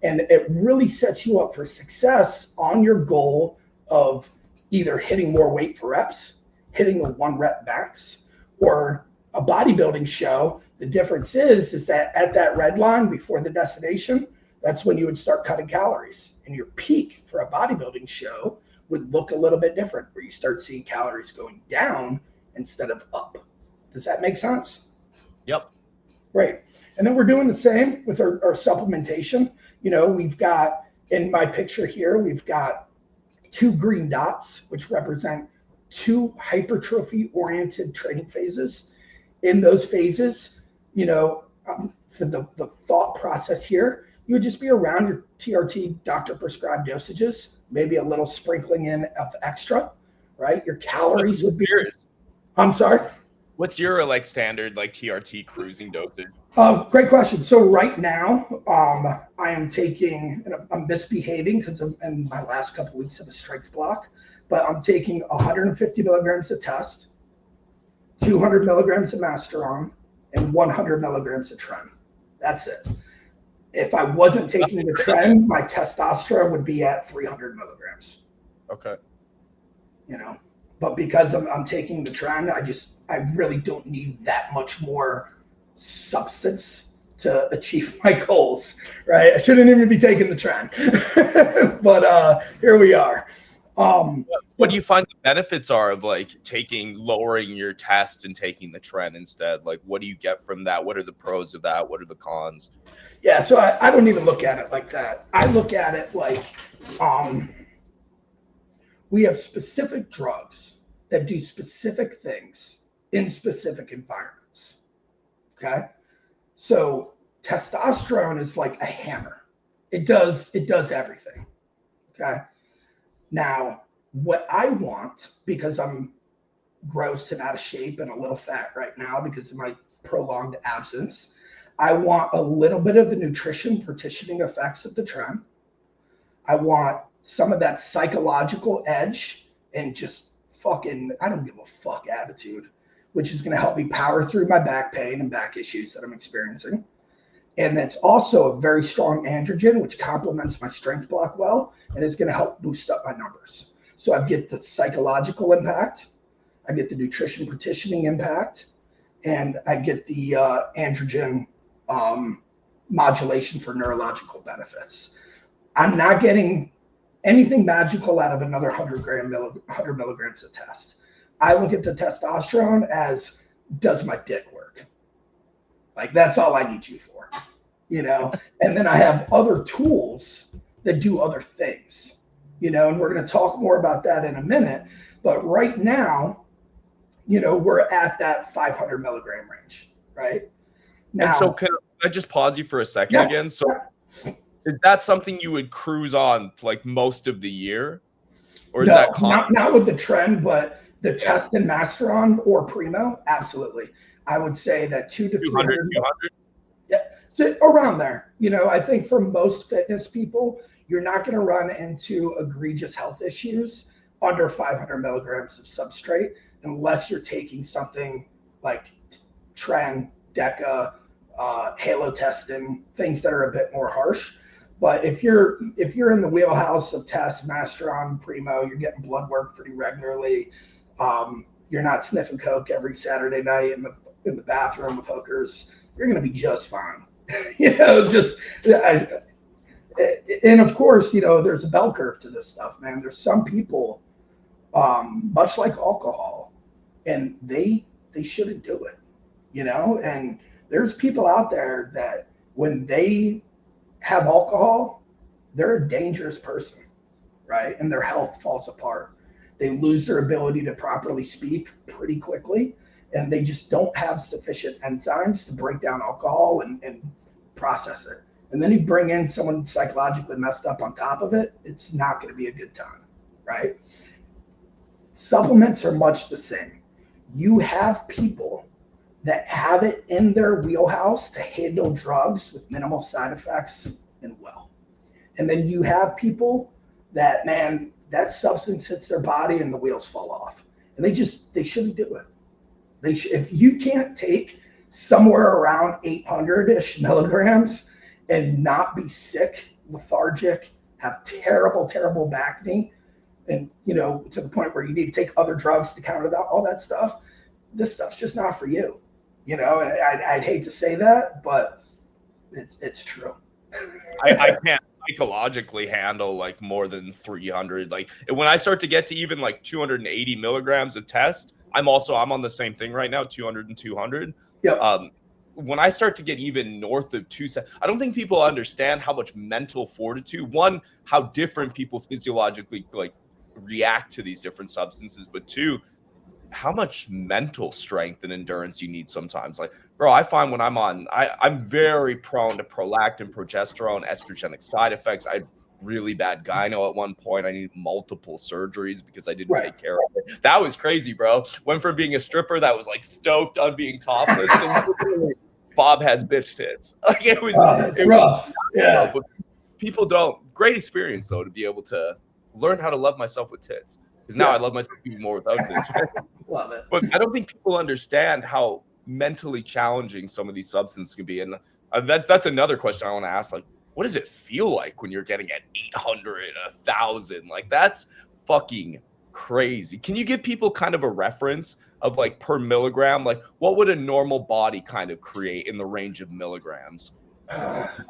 And it really sets you up for success on your goal of either hitting more weight for reps, hitting a 1 rep max, or a bodybuilding show. The difference is that at that red line before the destination, that's when you would start cutting calories. And your peak for a bodybuilding show would look a little bit different, where you start seeing calories going down instead of up. Does that make sense? Yep. Great. And then we're doing the same with our supplementation. You know, we've got, in my picture here, we've got 2 green dots, which represent 2 hypertrophy-oriented training phases. In those phases, you know, for the thought process here, you would just be around your TRT doctor-prescribed dosages, maybe a little sprinkling in of extra, right? Your calories would be... I'm sorry? What's your like standard like TRT cruising dosage? Great question. So right now, I am taking, and I'm misbehaving because I'm in my last couple of weeks of a strength block, but I'm taking 150 milligrams of test, 200 milligrams of Masteron, and 100 milligrams of Tren. That's it. If I wasn't taking the Tren, my testosterone would be at 300 milligrams. Okay. You know, but because I'm taking the Tren, I really don't need that much more substance to achieve my goals, right? I shouldn't even be taking the Tren, but here we are. What do you find the benefits are of like lowering your test and taking the Tren instead? Like, what do you get from that? What are the pros of that? What are the cons? Yeah, so I don't even look at it like that. I look at it like we have specific drugs that do specific things in specific environments. Okay. So testosterone is like a hammer. It does everything. Okay. Now, what I want, because I'm gross and out of shape and a little fat right now because of my prolonged absence, I want a little bit of the nutrition partitioning effects of the Tren. I want some of that psychological edge and just fucking, I don't give a fuck attitude, which is going to help me power through my back pain and back issues that I'm experiencing. And that's also a very strong androgen, which complements my strength block well, and is going to help boost up my numbers. So I get the psychological impact, I get the nutrition partitioning impact, and I get the androgen modulation for neurological benefits. I'm not getting anything magical out of another 100 milligrams of test. I look at the testosterone as, does my dick work? Like, that's all I need you for, you know? And then I have other tools that do other things, you know, and we're going to talk more about that in a minute. But right now, you know, we're at that 500 milligram range, right? Now, and so can I just pause you for a second again? So is that something you would cruise on like most of the year? Or is that not with the trend, but the test and Masteron or Primo, absolutely. I would say that 200 to 300. 200? Yeah, so around there. You know, I think for most fitness people, you're not going to run into egregious health issues under 500 milligrams of substrate unless you're taking something like Tren, Deca, Halo testing, things that are a bit more harsh. But if you're in the wheelhouse of tests, Masteron, Primo, you're getting blood work pretty regularly. You're not sniffing coke every Saturday night in the bathroom with hookers. You're going to be just fine. You know, and of course, you know, there's a bell curve to this stuff, man. There's some people, much like alcohol, and they shouldn't do it, you know. And there's people out there that when they have alcohol, they're a dangerous person, right? And their health falls apart. They lose their ability to properly speak pretty quickly, and they just don't have sufficient enzymes to break down alcohol and process it. And then you bring in someone psychologically messed up on top of it, it's not going to be a good time, right? Supplements are much the same. You have people that have it in their wheelhouse to handle drugs with minimal side effects and well. And then you have people that, man, that substance hits their body and the wheels fall off. And they shouldn't do it. If you can't take somewhere around 800-ish milligrams and not be sick, lethargic, have terrible, terrible back knee, and, you know, to the point where you need to take other drugs to counter that, all that stuff, this stuff's just not for you. You know, and I'd hate to say that, but it's true. I can't psychologically handle like more than 300. Like when I start to get to even like 280 milligrams of test, I'm on the same thing right now, 200 and 200. Yeah. When I start to get even north of 270, I don't think people understand how much mental fortitude, one, how different people physiologically like react to these different substances, but two, how much mental strength and endurance you need sometimes. Like, bro, I find when I'm very prone to prolactin, progesterone, estrogenic side effects. I had really bad gyno at one point. I needed multiple surgeries because I didn't take care of it. That was crazy, bro. Went from being a stripper that was like stoked on being topless to Bob has bitch tits. Like it was rough. Yeah. But people don't. Great experience though to be able to learn how to love myself with tits. Because now I love myself even more without tits. Love it. But I don't think people understand how mentally challenging some of these substances can be. And that's another question I want to ask. Like, what does it feel like when you're getting at 800, 1,000? Like, that's fucking crazy. Can you give people kind of a reference of like per milligram? Like, what would a normal body kind of create in the range of milligrams?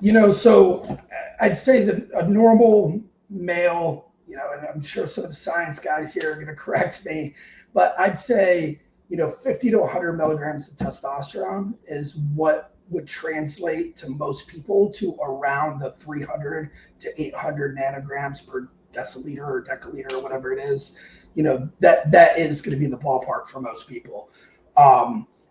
You know, so I'd say that a normal male, you know, and I'm sure some of the science guys here are going to correct me, but I'd say, you know, 50 to 100 milligrams of testosterone is what would translate to most people to around the 300 to 800 nanograms per deciliter or deciliter or whatever it is. You know, that is going to be the ballpark for most people.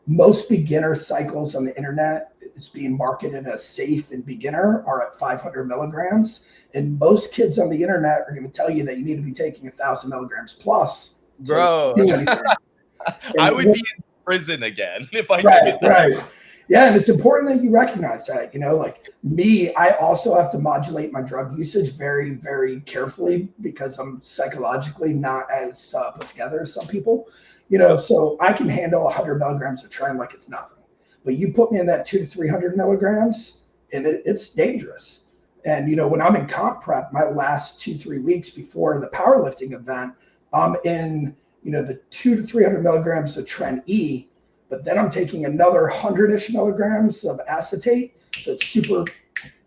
Most beginner cycles on the internet, it's being marketed as safe and beginner, are at 500 milligrams. And most kids on the internet are going to tell you that you need to be taking 1,000 milligrams plus. Bro, I would be in prison again if I took it. Right. Yeah, and it's important that you recognize that. You know, like me, I also have to modulate my drug usage very, very carefully because I'm psychologically not as put together as some people. You know, so I can handle 100 milligrams of Tren like it's nothing. But you put me in that 200 to 300 milligrams, and it's dangerous. And, you know, when I'm in comp prep, my last 2-3 weeks before the powerlifting event, I'm in, you know, the 200 to 300 milligrams of Tren E, but then I'm taking another 100-ish milligrams of acetate. So it's super,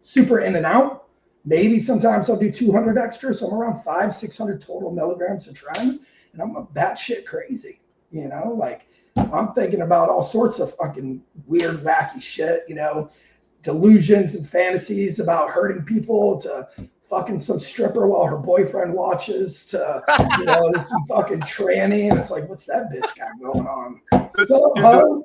super in and out. Maybe sometimes I'll do 200 extra. So I'm around 500-600 total milligrams of tren, and I'm a batshit crazy, you know, like I'm thinking about all sorts of fucking weird, wacky shit, you know, delusions and fantasies about hurting people, to fucking some stripper while her boyfriend watches, to, you know, some fucking tranny. And it's like, what's that bitch got going on? So,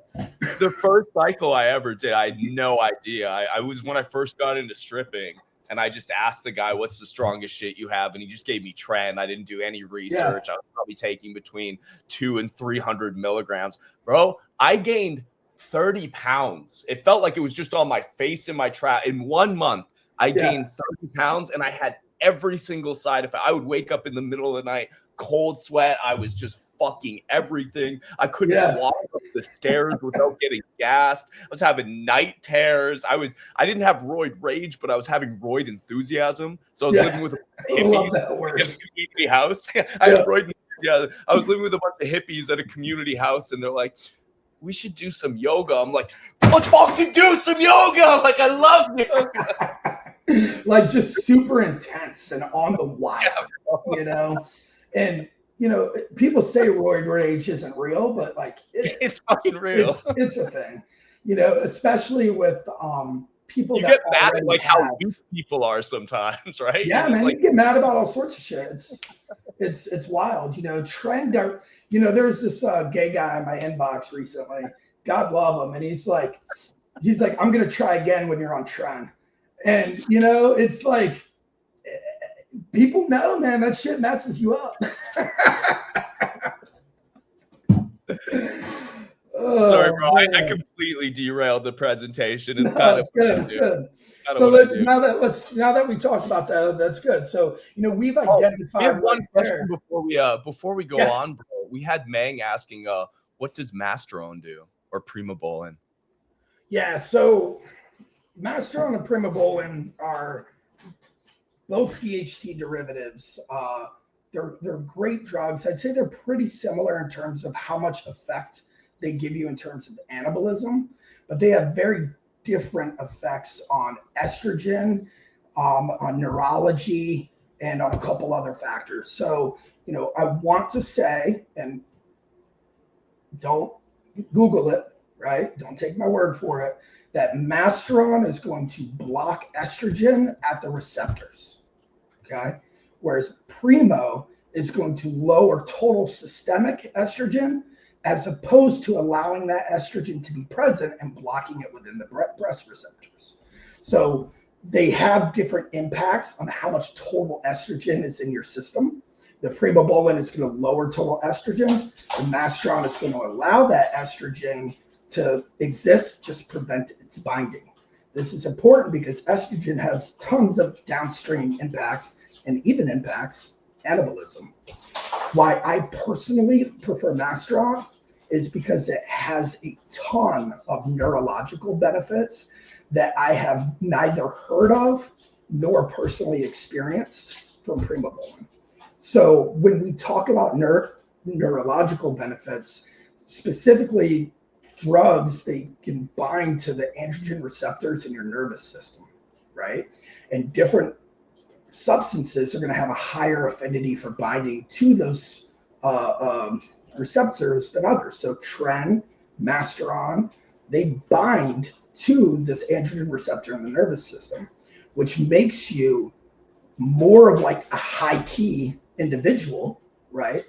the first cycle I ever did, I had no idea. I was when I first got into stripping, and I just asked the guy, what's the strongest shit you have? And he just gave me tren. I didn't do any research. I was probably taking between 200 and 300 milligrams. Bro, I gained 30 pounds. It felt like it was just on my face in my trap. In 1 month, I gained 30 pounds, and I had every single side effect. I would wake up in the middle of the night, cold sweat. I was just fucking everything. I couldn't walk up the stairs without getting gassed. I was having night terrors. I didn't have roid rage, but I was having roid enthusiasm. So I was living with hippies at a community house. I had roid enthusiasm. I was living with a bunch of hippies at a community house, and they're like, we should do some yoga. I'm like, let's fucking do some yoga. Like, I love yoga. Like, just super intense and on the wild, you know? And, you know, people say roid rage isn't real, but like it's fucking real. It's a thing, you know, especially with people you that get mad at like have, how weak people are sometimes, right? Yeah, man, like, you get mad about all sorts of shit. It's wild, you know. Trend, you know, there was this gay guy in my inbox recently. God love him, and he's like, I'm gonna try again when you're on tren, and you know, it's like, people know, man, that shit messes you up. Sorry, bro. I completely derailed the presentation. It's good. It's good. So now that we talked about that, that's good. So, you know, we've identified. We have one question before we go on, bro. We had Mang asking, what does Masteron do, or Primobolan? Yeah. So Masteron and Primobolan are both DHT derivatives. They're great drugs. I'd say they're pretty similar in terms of how much effect they give you in terms of anabolism, but they have very different effects on estrogen, on neurology, and on a couple other factors. So, you know, I want to say, and don't Google it, right? Don't take my word for it, that Masteron is going to block estrogen at the receptors, okay? Whereas Primo is going to lower total systemic estrogen, as opposed to allowing that estrogen to be present and blocking it within the breast receptors. So they have different impacts on how much total estrogen is in your system. The Primobolan is going to lower total estrogen. The Masteron is going to allow that estrogen to exist, just prevent its binding. This is important because estrogen has tons of downstream impacts and even impacts anabolism. Why I personally prefer Masteron is because it has a ton of neurological benefits that I have neither heard of nor personally experienced from Primobolan. So when we talk about neurological benefits, specifically drugs, they can bind to the androgen receptors in your nervous system, right? And different substances are going to have a higher affinity for binding to those receptors than others. So tren, Masteron, they bind to this androgen receptor in the nervous system, which makes you more of like a high key individual, right?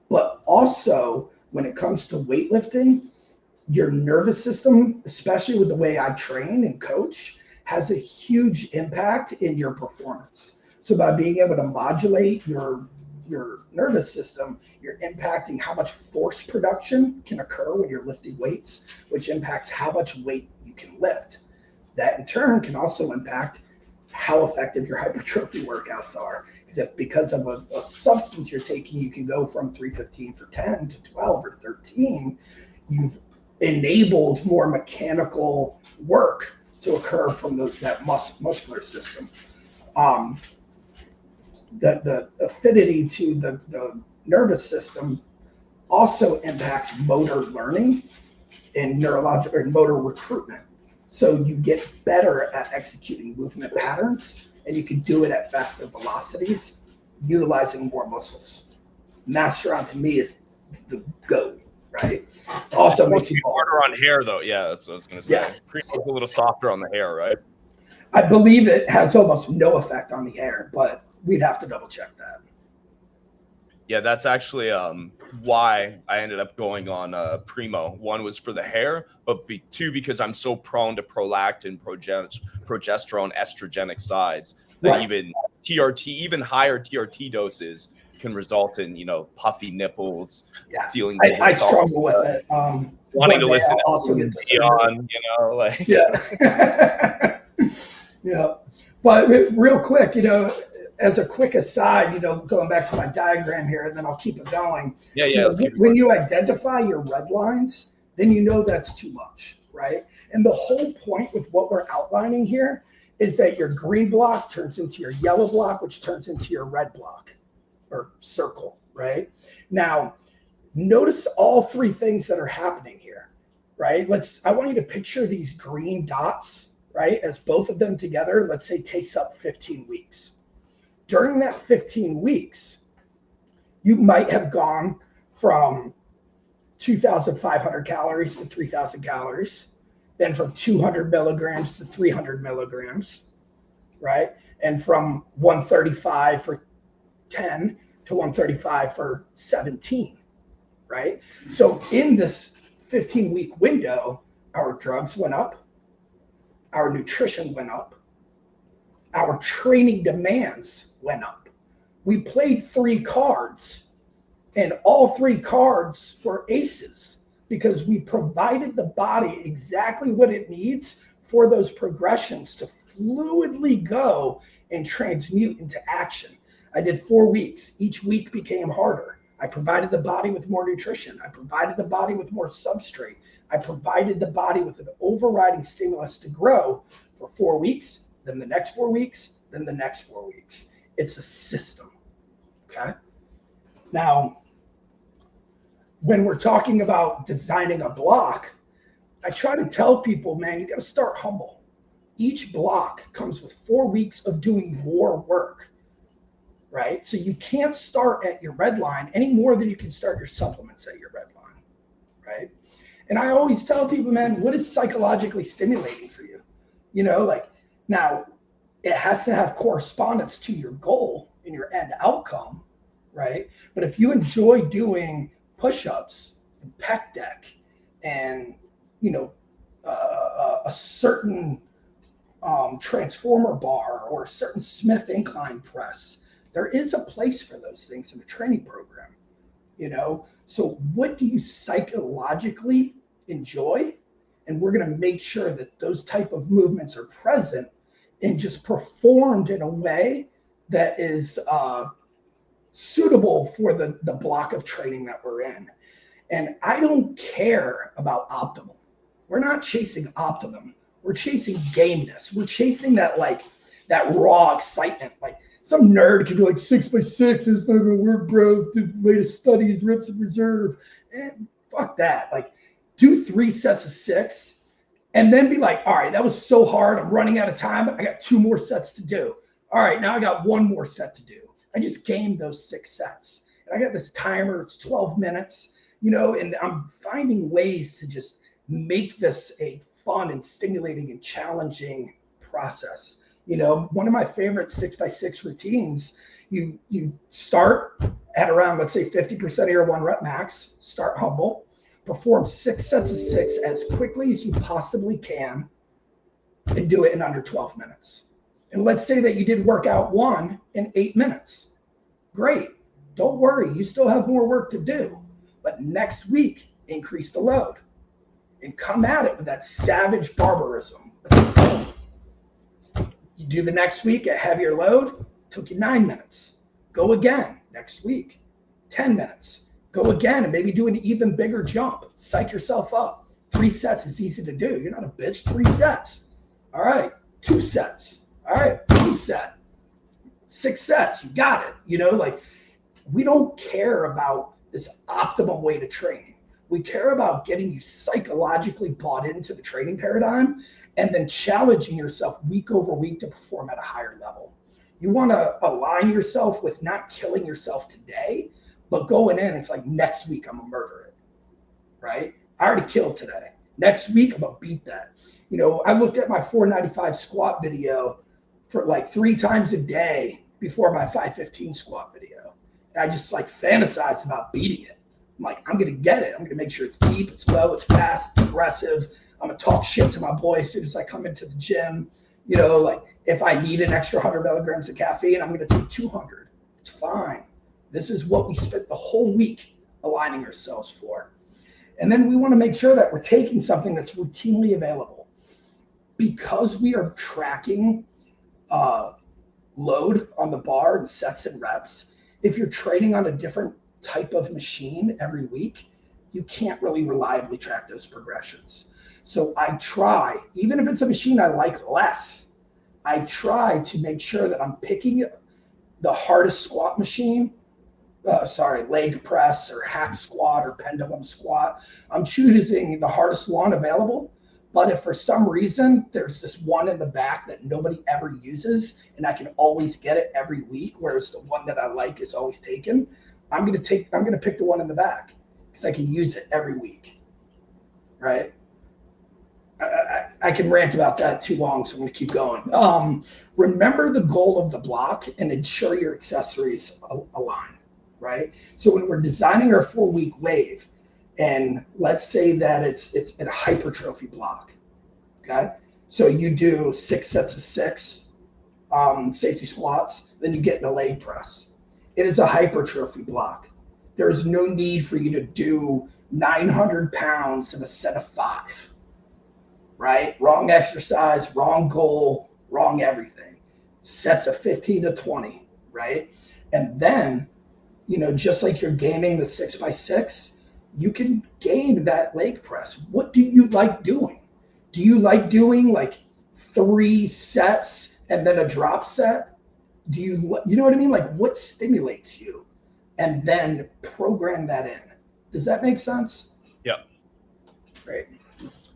But also when it comes to weightlifting, your nervous system, especially with the way I train and coach, has a huge impact in your performance. So by being able to modulate your nervous system, you're impacting how much force production can occur when you're lifting weights, which impacts how much weight you can lift. That in turn can also impact how effective your hypertrophy workouts are. Because of a substance you're taking, you can go from 315 for 10 to 12 or 13. You've enabled more mechanical work to occur from that muscular system. The affinity to the nervous system also impacts motor learning and neurological or motor recruitment. So you get better at executing movement patterns, and you can do it at faster velocities, utilizing more muscles. Masteron to me is the GOAT, right? Also makes you harder on hair though. Yeah, that's what I was gonna say. Yeah. Primo's a little softer on the hair, right? I believe it has almost no effect on the hair, but we'd have to double check that. Yeah, that's actually why I ended up going on Primo. One was for the hair, but two, because I'm so prone to prolactin, progesterone, estrogenic sides that even TRT, even higher TRT doses can result in, you know, puffy nipples, feeling. I struggle with it. Wanting to listen to Dion, you know, like. Yeah. Yeah. But real quick, you know, as a quick aside, you know, going back to my diagram here, and then I'll keep it going. Yeah, yeah. You know, when you identify your red lines, then you know that's too much, right? And the whole point with what we're outlining here is that your green block turns into your yellow block, which turns into your red block or circle, right? Now, notice all three things that are happening here, right? I want you to picture these green dots, right, as both of them together, let's say, takes up 15 weeks. During that 15 weeks, you might have gone from 2,500 calories to 3,000 calories, then from 200 milligrams to 300 milligrams, right? And from 135 for 10 to 135 for 17, right? So in this 15-week window, our drugs went up, our nutrition went up, our training demands went up. We played 3 cards, and all 3 cards were aces because we provided the body exactly what it needs for those progressions to fluidly go and transmute into action. I did 4 weeks. Each week became harder. I provided the body with more nutrition. I provided the body with more substrate. I provided the body with an overriding stimulus to grow for 4 weeks, then the next 4 weeks, then the next 4 weeks. It's a system, okay? Now, when we're talking about designing a block, I try to tell people, man, you got to start humble. Each block comes with 4 weeks of doing more work, right? So you can't start at your red line any more than you can start your supplements at your red line, right? And I always tell people, man, what is psychologically stimulating for you? You know, like, now it has to have correspondence to your goal and your end outcome, right? But if you enjoy doing push-ups and pec deck and, you know, a certain transformer bar or a certain Smith incline press, there is a place for those things in the training program, you know? So what do you psychologically enjoy? And we're going to make sure that those type of movements are present and just performed in a way that is suitable for the block of training that we're in. And I don't care about optimal. We're not chasing optimum. We're chasing gameness. We're chasing that, like, that raw excitement. Like, some nerd could be like, 6x6 is not gonna work, bro. The latest studies, reps in reserve. And fuck that. Like, do 3 sets of 6 and then be like, all right, that was so hard. I'm running out of time. I got 2 more sets to do. All right, now I got 1 more set to do. I just gamed those 6 sets. And I got this timer. It's 12 minutes, you know, and I'm finding ways to just make this a fun and stimulating and challenging process. You know, one of my favorite 6x6 routines, you start at around, let's say, 50% of your 1 rep max, start humble, perform 6 sets of 6 as quickly as you possibly can, and do it in under 12 minutes. And let's say that you did workout 1 in 8 minutes. Great. Don't worry. You still have more work to do. But next week, increase the load and come at it with that savage barbarism. You do the next week at heavier load, took you 9 minutes. Go again next week, 10 minutes. Go again and maybe do an even bigger jump. Psych yourself up. 3 sets is easy to do. You're not a bitch. 3 sets. All right. 2 sets. All right. 1 set. 6 sets. You got it. You know, like, we don't care about this optimal way to train. We care about getting you psychologically bought into the training paradigm and then challenging yourself week over week to perform at a higher level. You want to align yourself with not killing yourself today, but going in, it's like next week I'm gonna murder it, right? I already killed today. Next week I'm gonna beat that. You know, I looked at my 495 squat video for like 3 times a day before my 515 squat video. And I just like fantasized about beating it. I'm like, I'm gonna get it. I'm gonna make sure it's deep, it's low, it's fast, it's aggressive. I'm gonna talk shit to my boy as soon as I come into the gym. You know, like if I need an extra 100 milligrams of caffeine, I'm gonna take 200. It's fine. This is what we spent the whole week aligning ourselves for. And then we want to make sure that we're taking something that's routinely available. Because we are tracking load on the bar and sets and reps, if you're training on a different type of machine every week, you can't really reliably track those progressions. So I try, even if it's a machine I like less, I try to make sure that I'm picking the hardest squat machine, leg press or hack squat or pendulum squat. I'm choosing the hardest one available. But if for some reason there's this one in the back that nobody ever uses and I can always get it every week, whereas the one that I like is always taken, I'm gonna pick the one in the back because I can use it every week, right? I can rant about that too long, so I'm gonna keep going. Remember the goal of the block and ensure your accessories align, right? So when we're designing our 4-week wave, and let's say that it's a hypertrophy block, okay? So you do 6 sets of 6 safety squats, then you get in a leg press. It is a hypertrophy block. There's no need for you to do 900 pounds in a set of 5, right? Wrong exercise, wrong goal, wrong everything. Sets of 15 to 20, right? And then, you know, just like you're gaming the 6x6, you can game that leg press. What do you like doing? Do you like doing like 3 sets and then a drop set? Do you know what I mean? Like what stimulates you? And then program that in. Does that make sense? Yeah. Great.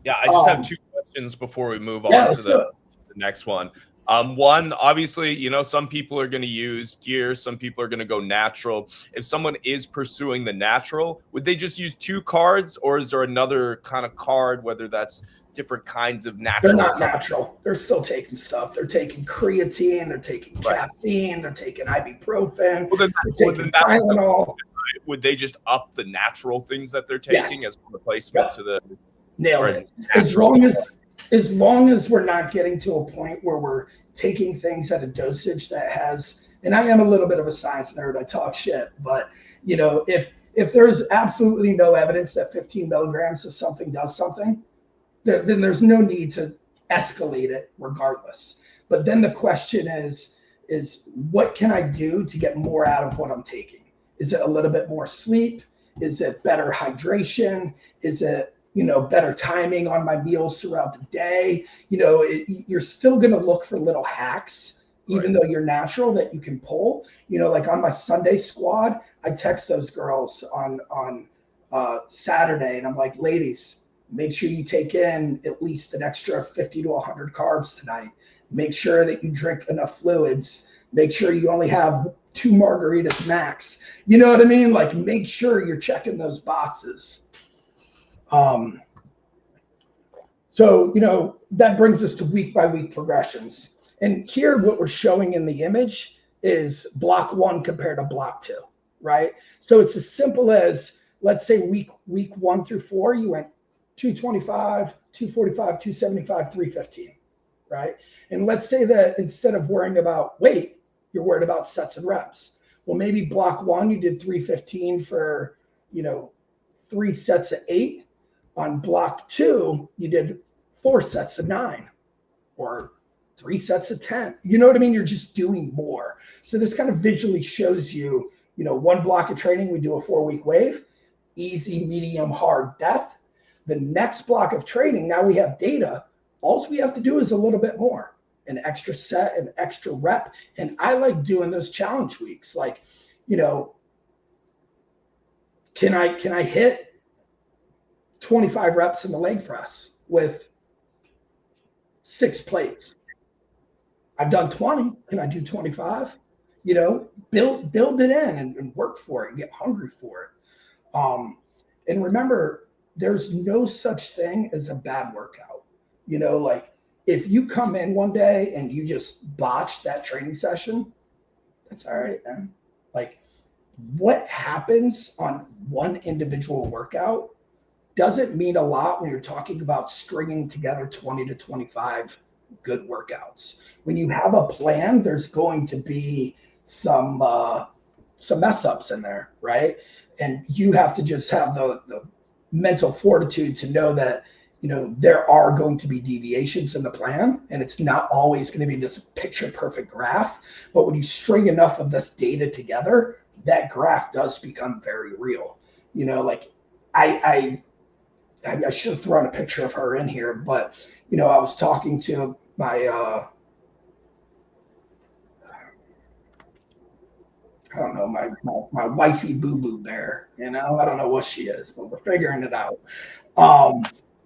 Yeah, I just have 2 questions before we move on to the next one. One, obviously, you know, some people are going to use gear, some people are going to go natural. If someone is pursuing the natural, would they just use 2 cards, or is there another kind of card, whether that's different kinds of natural? They're not natural. They're still taking stuff. They're taking creatine, they're taking caffeine, they're taking ibuprofen, they're taking Tylenol. Would they just up the natural things that they're taking as a replacement to the nailed it? As long as we're not getting to a point where we're taking things at a dosage that has, and I am a little bit of a science nerd, I talk shit, but you know, if there's absolutely no evidence that 15 milligrams of something does something, then there's no need to escalate it regardless. But then the question is what can I do to get more out of what I'm taking? Is it a little bit more sleep? Is it better hydration? Is it, you know, better timing on my meals throughout the day? You know, you're still going to look for little hacks, even though you're natural, that you can pull. You know, like on my Sunday squad, I text those girls on Saturday, and I'm like, ladies, make sure you take in at least an extra 50 to 100 carbs tonight. Make sure that you drink enough fluids. Make sure you only have 2 margaritas max. You know what I mean? Like, make sure you're checking those boxes. So, you know, that brings us to week by week progressions. And here, what we're showing in the image is block 1 compared to block 2, right? So it's as simple as, let's say week 1 through 4, you went 225, 245, 275, 315, right? And let's say that instead of worrying about weight, you're worried about sets and reps. Well, maybe block 1, you did 315 for, you know, 3 sets of 8. On block 2, you did 4 sets of 9 or 3 sets of 10. You know what I mean? You're just doing more. So this kind of visually shows you, you know, 1 block of training, we do a 4-week wave, easy, medium, hard, death. The next block of training, now we have data. All we have to do is a little bit more, an extra set, an extra rep. And I like doing those challenge weeks. Like, you know, can I hit 25 reps in the leg press with 6 plates. I've done 20. Can I do 25? You know, build it in and work for it and get hungry for it. And remember, there's no such thing as a bad workout. You know, like if you come in one day and you just botch that training session, that's all right, man. Like what happens on one individual workout doesn't mean a lot when you're talking about stringing together 20 to 25 good workouts. When you have a plan, there's going to be some mess ups in there, right? And you have to just have the mental fortitude to know that, you know, there are going to be deviations in the plan, and it's not always going to be this picture perfect graph. But when you string enough of this data together, that graph does become very real. You know, like I should have thrown a picture of her in here, but you know, I was talking to my I don't know, my wifey boo boo bear, you know, I don't know what she is, but we're figuring it out.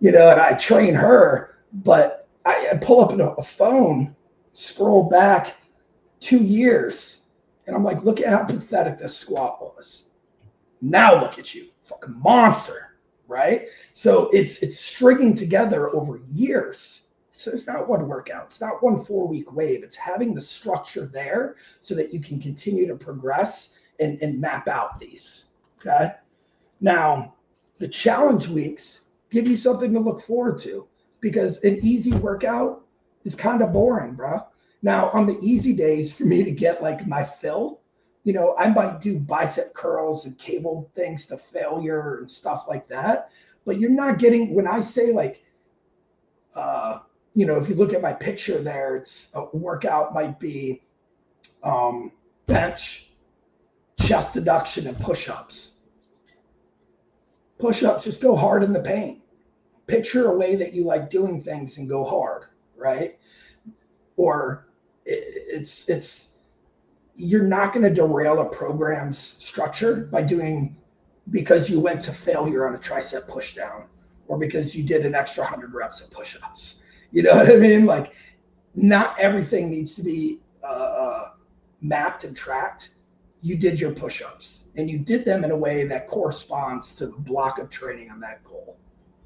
You know, and I train her, but I pull up a phone, scroll back 2 years, and I'm like, look at how pathetic this squat was. Now look at you, fucking monster, right? So it's stringing together over years. So it's not one workout. It's not one 4-week wave. It's having the structure there so that you can continue to progress and map out these, okay? Now, the challenge weeks give you something to look forward to because an easy workout is kind of boring, bro. Now, on the easy days for me to get like my fill, you know, I might do bicep curls and cable things to failure and stuff like that. But you're not getting, when I say like, you know, if you look at my picture there, it's a workout might be bench, chest adduction, and push-ups. Push-ups, just go hard in the paint. Picture a way that you like doing things and go hard, right? Or it's you're not going to derail a program's structure by doing because you went to failure on a tricep push down or because you did an extra 100 reps of push-ups. You know what I mean? Like not everything needs to be mapped and tracked. You did your push-ups and you did them in a way that corresponds to the block of training on that goal,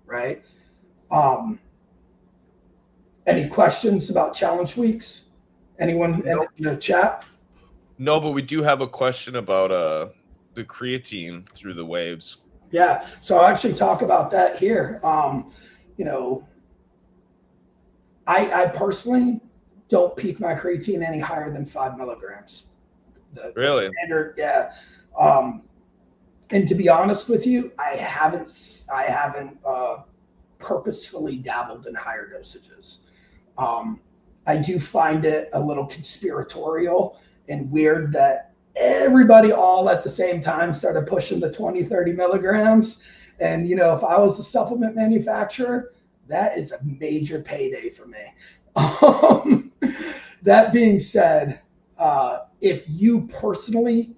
right? Any questions about challenge weeks? Anyone in the chat? No, but we do have a question about the creatine through the waves. Yeah, so I'll actually talk about that here. You know, I personally don't peak my creatine any higher than 5 milligrams. Really? The standard, yeah. And to be honest with you, I haven't purposefully dabbled in higher dosages. I do find it a little conspiratorial and weird that everybody all at the same time started pushing the 20, 30 milligrams. And, you know, if I was a supplement manufacturer, that is a major payday for me. That being said, if you personally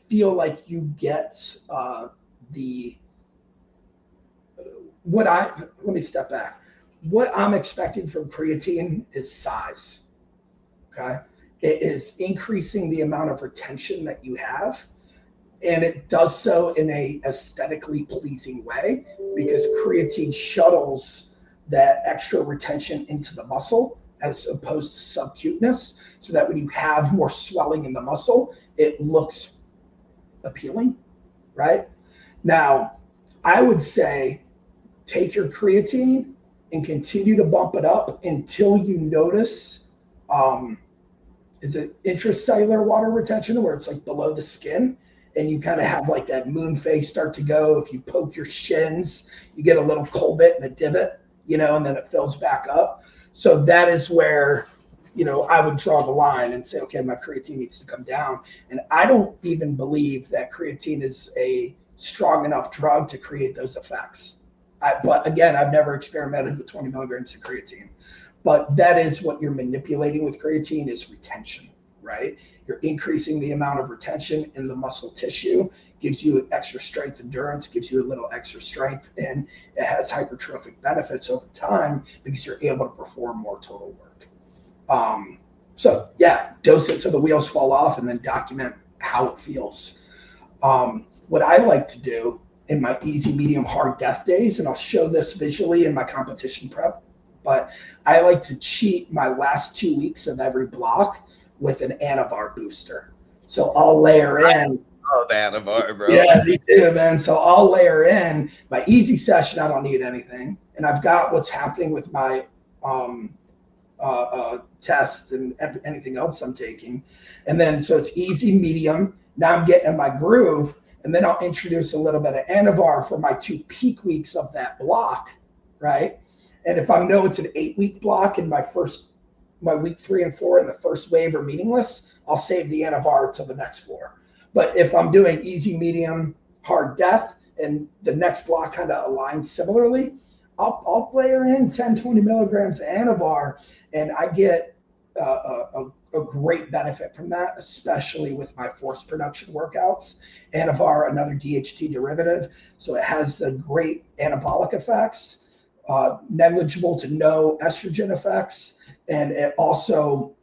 feel like you get let me step back. What I'm expecting from creatine is size, okay? It is increasing the amount of retention that you have, and it does so in a aesthetically pleasing way because creatine shuttles that extra retention into the muscle as opposed to subcutaneous, so that when you have more swelling in the muscle, it looks appealing, right? Now, I would say take your creatine and continue to bump it up until you notice, is it intracellular water retention where it's like below the skin and you kind of have like that moon face start to go. If you poke your shins, you get a little culvert and a divot, you know, and then it fills back up. So that is where, you know, I would draw the line and say, okay, my creatine needs to come down. And I don't even believe that creatine is a strong enough drug to create those effects. But again, I've never experimented with 20 milligrams of creatine. But that is what you're manipulating with creatine is retention, right? You're increasing the amount of retention in the muscle tissue, gives you extra strength endurance, gives you a little extra strength, and it has hypertrophic benefits over time because you're able to perform more total work. So yeah, dose it till the wheels fall off and then document how it feels. What I like to do in my easy, medium, hard death days, and I'll show this visually in my competition prep, but I like to cheat my last 2 weeks of every block with an Anavar booster. So I'll layer in. Oh, Anavar, bro. Yeah, me too, man. So I'll layer in my easy session. I don't need anything. And I've got what's happening with my test and anything else I'm taking. And then, so it's easy, medium. Now I'm getting in my groove. And then I'll introduce a little bit of Anavar for my 2 peak weeks of that block, right? And if I know it's an 8-week block and my week 3 and 4 and the first wave are meaningless, I'll save the Anavar till the next 4. But if I'm doing easy, medium, hard death, and the next block kind of aligns similarly, I'll layer in 10, 20 milligrams of Anavar, and I get a great benefit from that, especially with my force production workouts. Anavar, another DHT derivative, so it has the great anabolic effects, negligible to no estrogen effects, and it also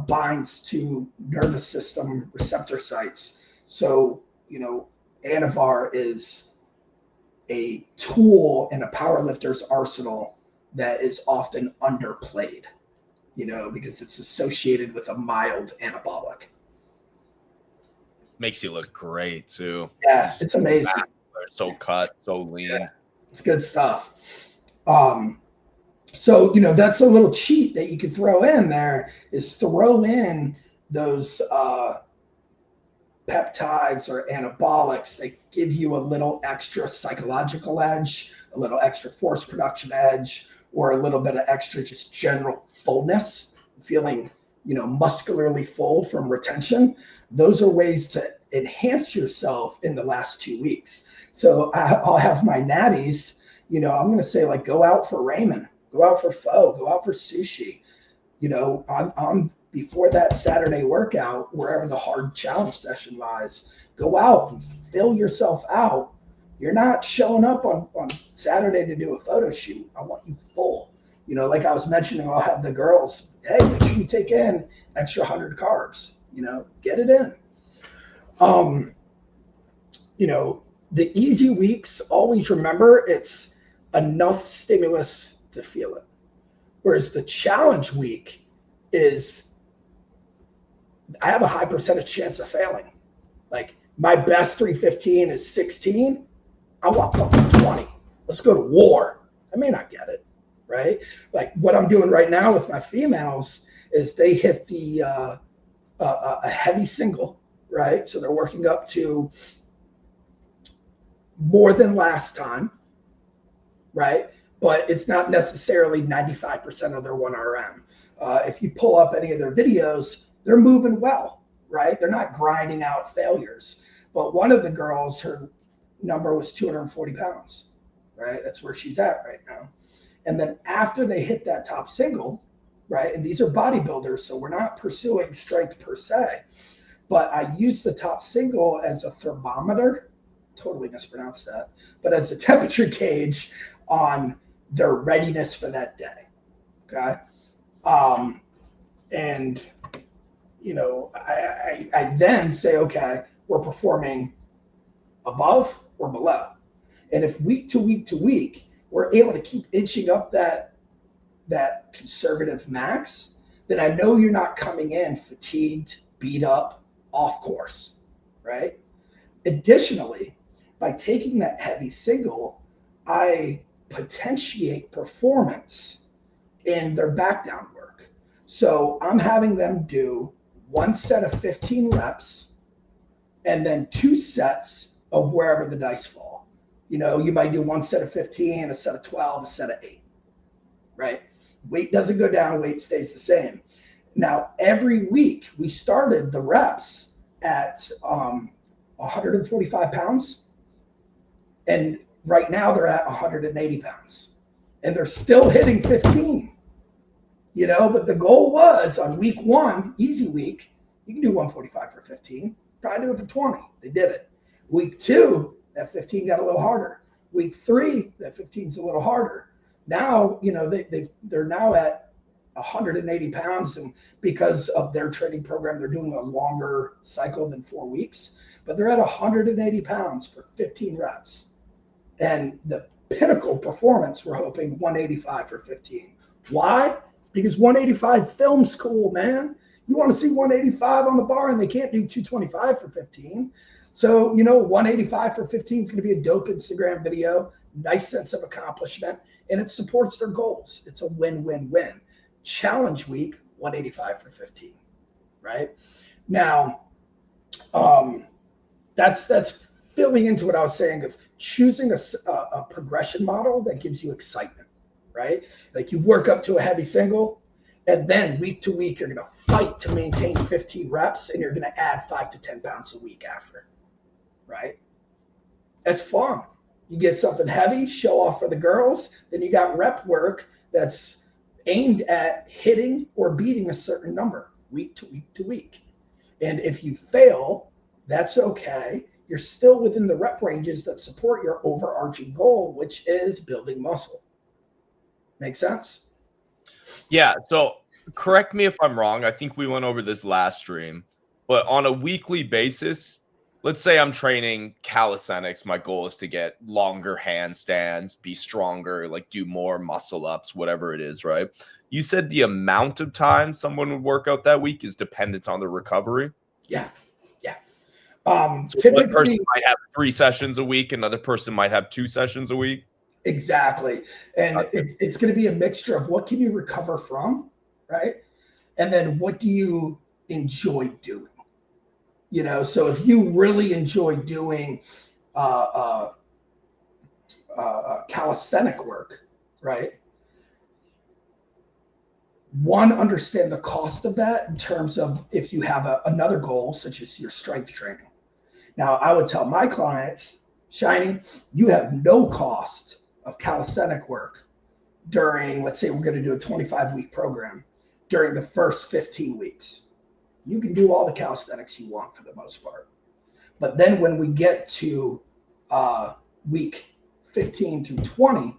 binds to nervous system receptor sites. So, Anavar is a tool in a powerlifter's arsenal that is often underplayed, because it's associated with a mild anabolic. Makes you look great too. Yeah, it's amazing. So cut, so lean. Yeah, it's good stuff. So, that's a little cheat that you could throw in there, is throw in those peptides or anabolics that give you a little extra psychological edge, a little extra force production edge, or a little bit of extra just general fullness, feeling, muscularly full from retention. Those are ways to enhance yourself in the last 2 weeks. So I'll have my natties, I'm going to say, like, go out for ramen, go out for pho, go out for sushi. I'm before that Saturday workout, wherever the hard challenge session lies, go out and fill yourself out. You're not showing up on Saturday to do a photo shoot. I want you full. Like I was mentioning, I'll have the girls, hey, make sure you take in extra 100 carbs, get it in. The easy weeks, always remember it's enough stimulus to feel it. Whereas the challenge week is, I have a high percentage chance of failing. Like, my best 315 is 16. I want 20. Let's go to war. I may not get it, right? Like, what I'm doing right now with my females is they hit the a heavy single, right? So they're working up to more than last time, right? But it's not necessarily 95% of their 1RM. If you pull up any of their videos, they're moving well, right? They're not grinding out failures. But one of the girls, her number was 240 pounds, right? That's where she's at right now. And then after they hit that top single, right? And these are bodybuilders, so we're not pursuing strength per se, but I use the top single as a thermometer, totally mispronounced that, but as a temperature gauge on their readiness for that day, okay? And, I then say, okay, we're performing above or below. And if week to week to week, we're able to keep inching up that conservative max, then I know you're not coming in fatigued, beat up, off course, right? Additionally, by taking that heavy single, I potentiate performance in their back down work. So I'm having them do 1 set of 15 reps and then 2 sets of wherever the dice fall. You might do 1 set of 15, a set of 12, a set of 8, right? Weight doesn't go down, weight stays the same. Now, every week we started the reps at 145 pounds. And right now they're at 180 pounds. And they're still hitting 15, but the goal was on week 1, easy week, You can do 145 for 15. Probably do it for 20. They did it. Week 2, that 15 got a little harder. Week 3, that 15 is a little harder. Now, they're now at 180 pounds, and because of their training program, they're doing a longer cycle than 4 weeks, but they're at 180 pounds for 15 reps. And the pinnacle performance, we're hoping 185 for 15. Why? Because 185 film's cool, man. You want to see 185 on the bar, and they can't do 225 for 15. So, 185 for 15 is going to be a dope Instagram video, nice sense of accomplishment, and it supports their goals. It's a win-win-win. Challenge week, 185 for 15, right? Now, that's filling into what I was saying of choosing a progression model that gives you excitement, right? Like you work up to a heavy single, and then week to week, you're going to fight to maintain 15 reps, and you're going to add 5 to 10 pounds a week after, right? That's fun. You get something heavy, show off for the girls, then you got rep work that's aimed at hitting or beating a certain number week to week to week. And if you fail, that's okay. You're still within the rep ranges that support your overarching goal, which is building muscle. Make sense? Yeah. So correct me if I'm wrong. I think we went over this last stream, but on a weekly basis, let's say I'm training calisthenics. My goal is to get longer handstands, be stronger, like do more muscle ups, whatever it is, right? You said the amount of time someone would work out that week is dependent on the recovery. Yeah. So Typically, one person might have 3 sessions a week, another person might have 2 sessions a week. Exactly. And it's going to be a mixture of what can you recover from, right? And then what do you enjoy doing? So if you really enjoy doing calisthenic work, right? One, understand the cost of that in terms of if you have another goal, such as your strength training. Now, I would tell my clients, Shiny, you have no cost of calisthenic work during, let's say we're going to do a 25-week program, during the first 15 weeks. You can do all the calisthenics you want for the most part. But then when we get to week 15 through 20,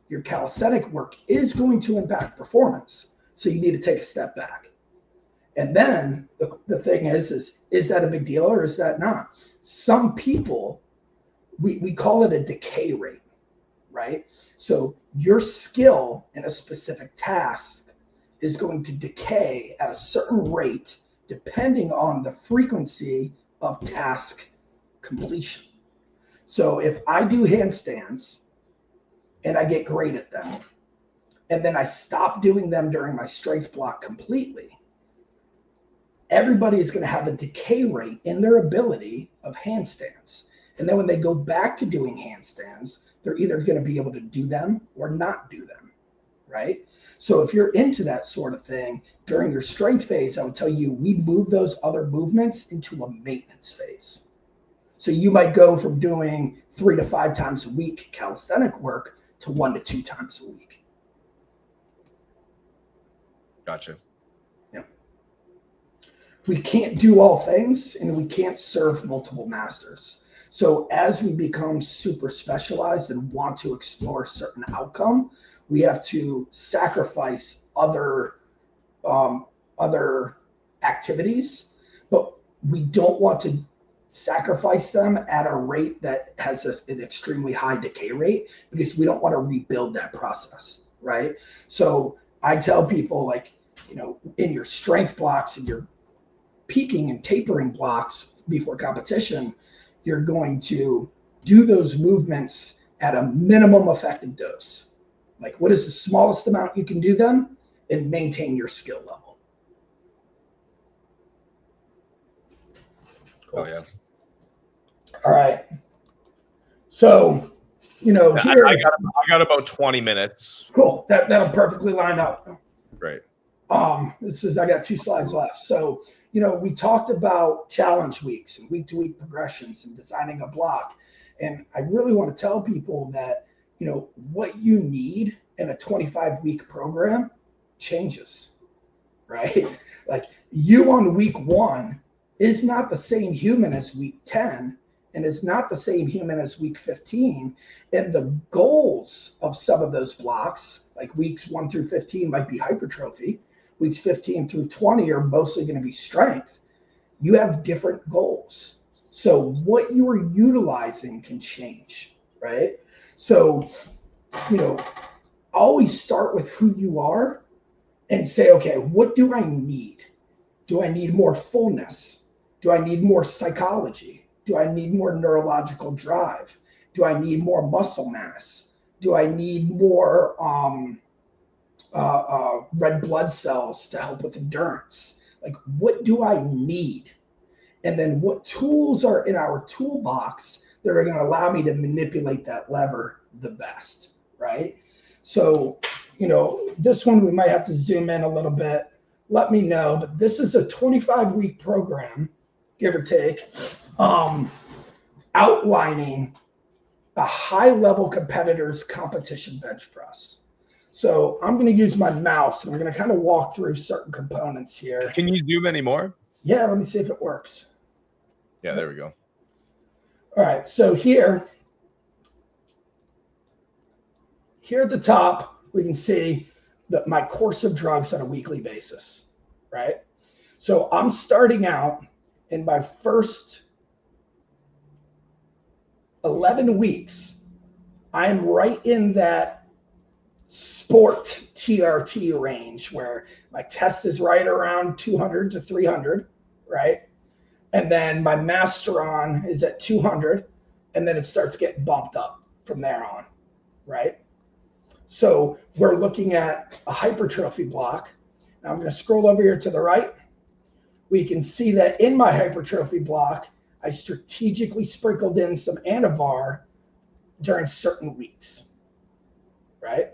your calisthenic work is going to impact performance. So you need to take a step back. And then the thing is that a big deal or is that not? Some people, we call it a decay rate, right? So your skill in a specific task is going to decay at a certain rate depending on the frequency of task completion. So if I do handstands and I get great at them, and then I stop doing them during my strength block completely, everybody is going to have a decay rate in their ability of handstands. And then when they go back to doing handstands, they're either going to be able to do them or not do them, right? So if you're into that sort of thing, during your strength phase, I would tell you, we move those other movements into a maintenance phase. So you might go from doing 3 to 5 times a week calisthenic work to 1 to 2 times a week. Gotcha. Yeah. We can't do all things and we can't serve multiple masters. So as we become super specialized and want to explore a certain outcome, we have to sacrifice other activities, but we don't want to sacrifice them at a rate that has an extremely high decay rate because we don't want to rebuild that process, right? So I tell people, like, in your strength blocks and your peaking and tapering blocks before competition, you're going to do those movements at a minimum effective dose. Like, what is the smallest amount you can do them and maintain your skill level? Cool. Oh, yeah. All right. So, here I got about 20 minutes. Cool. That'll perfectly line up. Great. I got 2 slides left. So, we talked about challenge weeks and week-to-week progressions and designing a block. And I really want to tell people that, what you need in a 25-week program changes, right? Like, you on week 1 is not the same human as week 10 and is not the same human as week 15. And the goals of some of those blocks, like weeks 1 through 15 might be hypertrophy. Weeks 15 through 20 are mostly going to be strength. You have different goals. So what you are utilizing can change, right? So, always start with who you are and say, okay, what do I need? Do I need more fullness? Do I need more psychology? Do I need more neurological drive? Do I need more muscle mass? Do I need more red blood cells to help with endurance? Like, what do I need? And then what tools are in our toolbox that are going to allow me to manipulate that lever the best, right? So, this one we might have to zoom in a little bit. Let me know, but this is a 25-week program, give or take, outlining a high-level competitor's competition bench press. So I'm going to use my mouse, and I'm going to kind of walk through certain components here. Can you zoom anymore? Yeah, let me see if it works. Yeah, there we go. All right, so here at the top, we can see that my course of drugs on a weekly basis, right? So I'm starting out in my first 11 weeks. I'm right in that sport TRT range where my test is right around 200 to 300, right? And then my Masteron is at 200, and then it starts getting bumped up from there on, right? So we're looking at a hypertrophy block. Now I'm going to scroll over here to the right. We can see that in my hypertrophy block, I strategically sprinkled in some Anavar during certain weeks, right?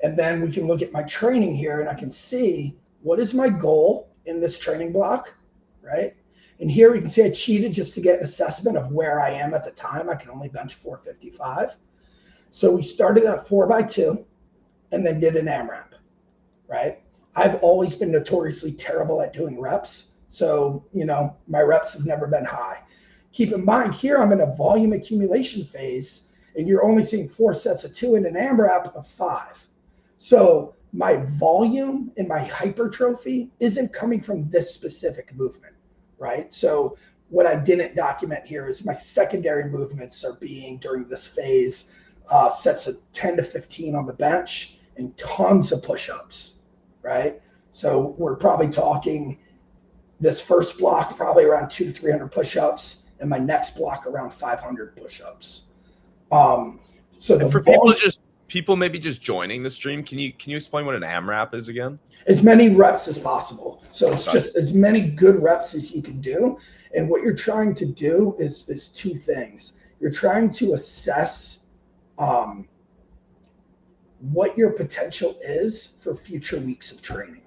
And then we can look at my training here, and I can see what is my goal in this training block, right? And here we can see I cheated just to get an assessment of where I am at the time. I can only bench 455. So we started at 4x2 and then did an AMRAP, right? I've always been notoriously terrible at doing reps. So, my reps have never been high. Keep in mind here, I'm in a volume accumulation phase, and you're only seeing 4 sets of 2 in an AMRAP of 5. So my volume and my hypertrophy isn't coming from this specific movement, right? So what I didn't document here is my secondary movements are being during this phase, sets of 10 to 15 on the bench and tons of push-ups, right? So we're probably talking this first block, probably around 200 to 300 push-ups, and my next block around 500 push-ups. So the for people maybe just joining the stream, can you explain what an AMRAP is again? As many reps as possible. So it's just as many good reps as you can do. And what you're trying to do is 2 things. You're trying to assess what your potential is for future weeks of training,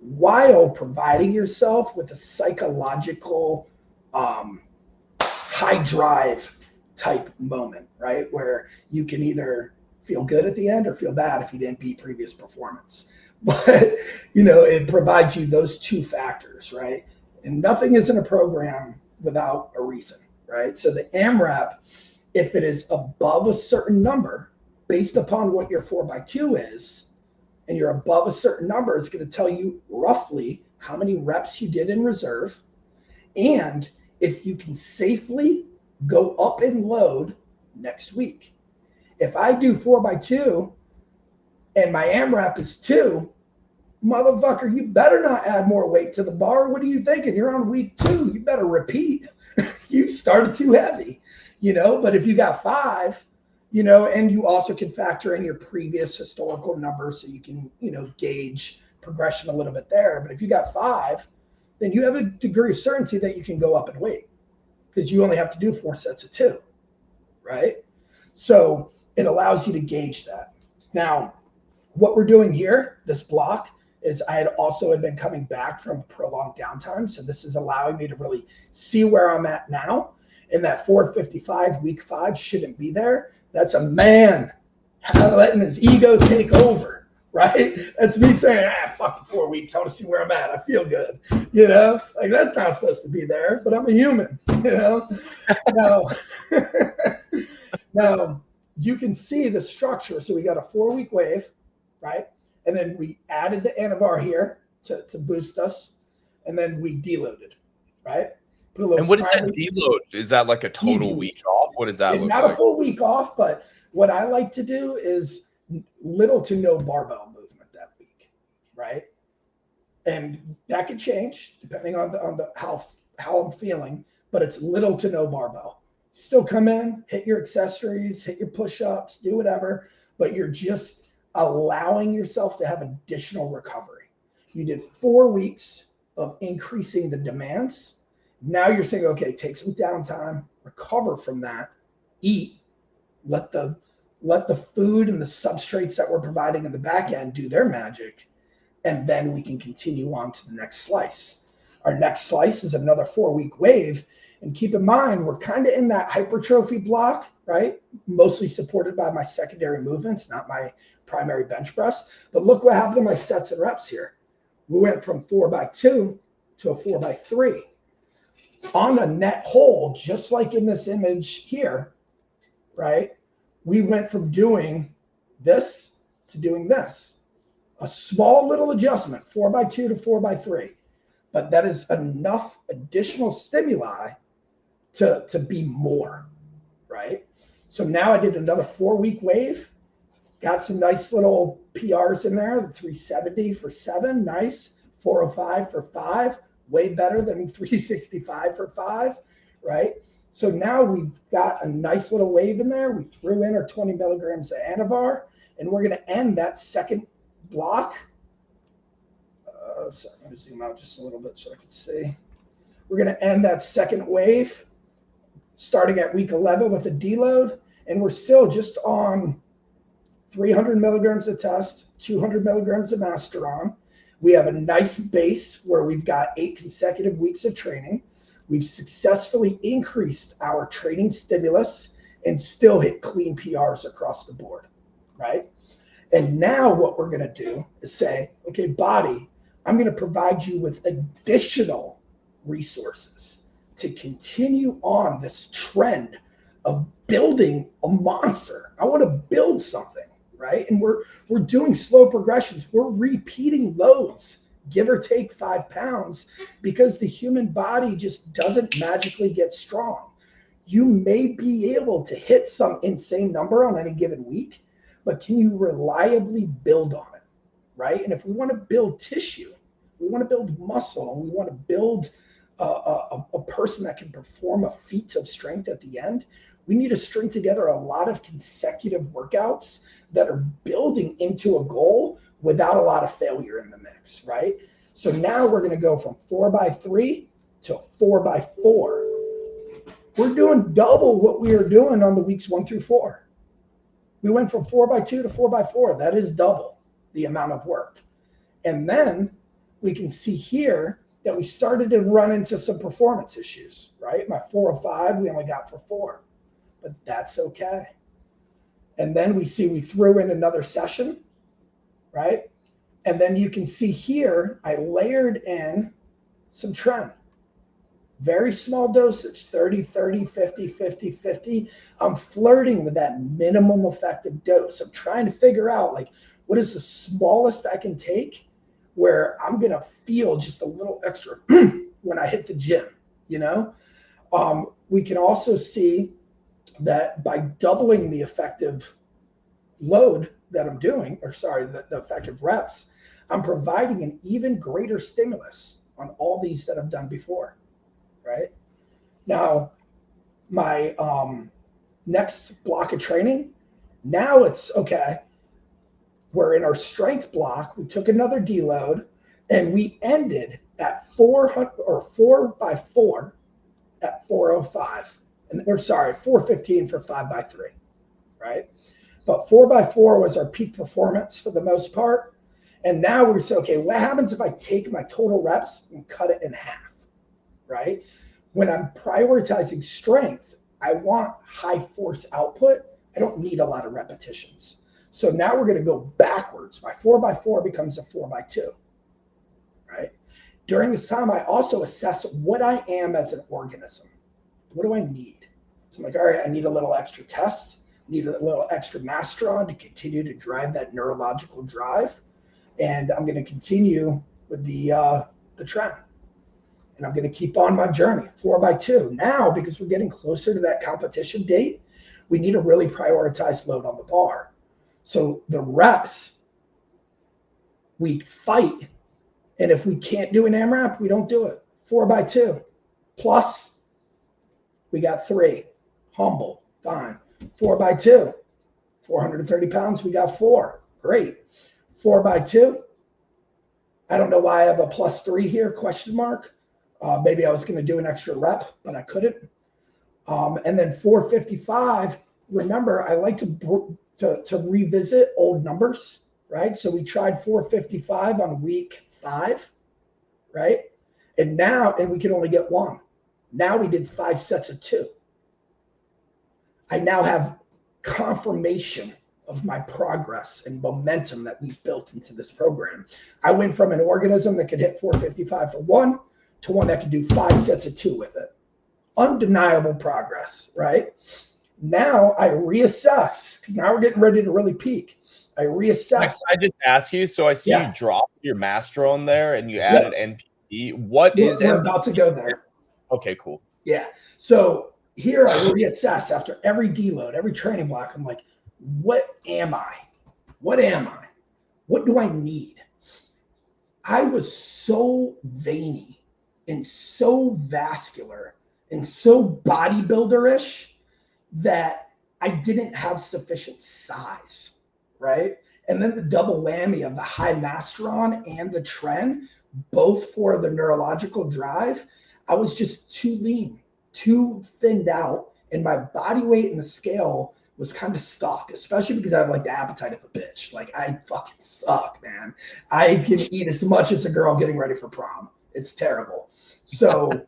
while providing yourself with a psychological high drive type moment, right? Where you can either feel good at the end or feel bad if you didn't beat previous performance. But, it provides you those 2 factors, right? And nothing is in a program without a reason, right? So the AMRAP, if it is above a certain number, based upon what your 4x2 is, and you're above a certain number, it's going to tell you roughly how many reps you did in reserve, and if you can safely go up in load next week. If I do 4x2 and my AMRAP is 2, motherfucker, you better not add more weight to the bar. What are you thinking? You're on week 2. You better repeat. You started too heavy, but if you got 5, and you also can factor in your previous historical numbers so you can, gauge progression a little bit there. But if you got 5, then you have a degree of certainty that you can go up in weight because you only have to do 4 sets of 2, right? So it allows you to gauge that. Now, what we're doing here, this block, is I had been coming back from prolonged downtime. So this is allowing me to really see where I'm at now. And that 455 week 5 shouldn't be there. That's a man letting his ego take over, right? That's me saying, fuck the 4 weeks. I want to see where I'm at. I feel good. You know, like that's not supposed to be there, but I'm a human, you know? Now, now you can see the structure. So we got a 4-week wave, right? And then we added the anavar here to boost us. And then we deloaded, right? Put a little And what is that smiley. deload? Is that like a total Easy week off? What does that look Not like? a full week off, but what I like to do is little to no barbell movement that week, right? And that could change depending on the how I'm feeling, but it's little to no barbell. Still come in, hit your accessories, hit your push-ups, do whatever, but you're just allowing yourself to have additional recovery. You did 4 weeks of increasing the demands. Now you're saying, okay, take some downtime, recover from that, eat, let the food and the substrates that we're providing in the back end do their magic, and then we can continue on to the next slice. Our next slice is another 4-week wave. And keep in mind, we're kind of in that hypertrophy block, right? Mostly supported by my secondary movements, not my primary bench press. But look what happened to my sets and reps here. We went from 4x2 to a 4x3. On a net whole, just like in this image here, right? We went from doing this to doing this. A small little adjustment, 4x2 to 4x3. But that is enough additional stimuli to be more, right? So now I did another 4-week wave, got some nice little PRs in there, the 370 for 7, nice, 405 for 5, way better than 365 for 5, right? So now we've got a nice little wave in there. We threw in our 20 milligrams of anavar, and we're going to end that second block. So let me zoom out just a little bit so I can see. We're going to end that second wave starting at week 11 with a deload, and we're still just on 300 milligrams of test, 200 milligrams of masteron. We have a nice base where we've got 8 consecutive weeks of training. We've successfully increased our training stimulus and still hit clean PRs across the board, right? And now what we're going to do is say, okay, body, I'm going to provide you with additional resources to continue on this trend of building a monster. I want to build something, right? And we're doing slow progressions. We're repeating loads, give or take 5 pounds, because the human body just doesn't magically get strong. You may be able to hit some insane number on any given week, but can you reliably build on it, right? And if we want to build tissue, we want to build muscle, and we want to build a person that can perform a feat of strength at the end, we need to string together a lot of consecutive workouts that are building into a goal without a lot of failure in the mix, right? So now we're going to go from 4x3 to 4x4. We're doing double what we were doing on the weeks 1 through 4. We went from 4x2 to 4x4. That is double the amount of work. And then we can see here that we started to run into some performance issues, right? My 405, we only got for 4, but that's okay. And then we see we threw in another session, right? And then you can see here, I layered in some tren. Very small dosage, 30, 30, 50, 50, 50. I'm flirting with that minimum effective dose. I'm trying to figure out, like, what is the smallest I can take where I'm going to feel just a little extra when I hit the gym, you know? We can also see that by doubling the effective load that I'm doing, or sorry, the effective reps, I'm providing an even greater stimulus on all these that I've done before, right? Now, my next block of training, now it's okay. We're in our strength block. We took another deload, and we ended at 400 or 4x4 at 405, or sorry, 415 for 5x3, right? But 4x4 was our peak performance for the most part. And now we say, okay, what happens if I take my total reps and cut it in half, right? When I'm prioritizing strength, I want high force output. I don't need a lot of repetitions. So now we're going to go backwards. My 4x4 becomes a 4x2, right? During this time, I also assess what I am as an organism. What do I need? So I'm like, all right, I need a little extra tests, need a little extra mastron to continue to drive that neurological drive. And I'm going to continue with the trend. And I'm going to keep on my journey, 4x2. Now, because we're getting closer to that competition date, we need to really prioritize load on the bar. So the reps, we fight. And if we can't do an AMRAP, we don't do it. 4x2. Plus, we got 3. Humble, fine. 4x2. 430 pounds, we got 4. Great. 4x2. I don't know why I have a +3 here, question mark. Maybe I was going to do an extra rep, but I couldn't. And then 455, remember, I like to revisit old numbers, right? So we tried 455 on week 5, right? And we could only get 1. Now we did 5 sets of 2. I now have confirmation of my progress and momentum that we've built into this program. I went from an organism that could hit 455 for 1 to one that could do 5 sets of 2 with it. Undeniable progress, right? Now I reassess, because now we're getting ready to really peak. I reassess. I just ask you, so I see you drop your Mastron there and you added NPP. What is We're NPP? about to go there. Okay, cool. Yeah. So here I reassess after every deload, every training block. I'm like, what am I? What am I? What do I need? I was so veiny and so vascular and so bodybuilder-ish that I didn't have sufficient size, right? And then the double whammy of the high Mastron and the trend, both for the neurological drive, I was just too lean, too thinned out, and my body weight in the scale was kind of stuck, especially because I have like the appetite of a bitch. Like I fucking suck, man. I can eat as much as a girl getting ready for prom. It's terrible. So,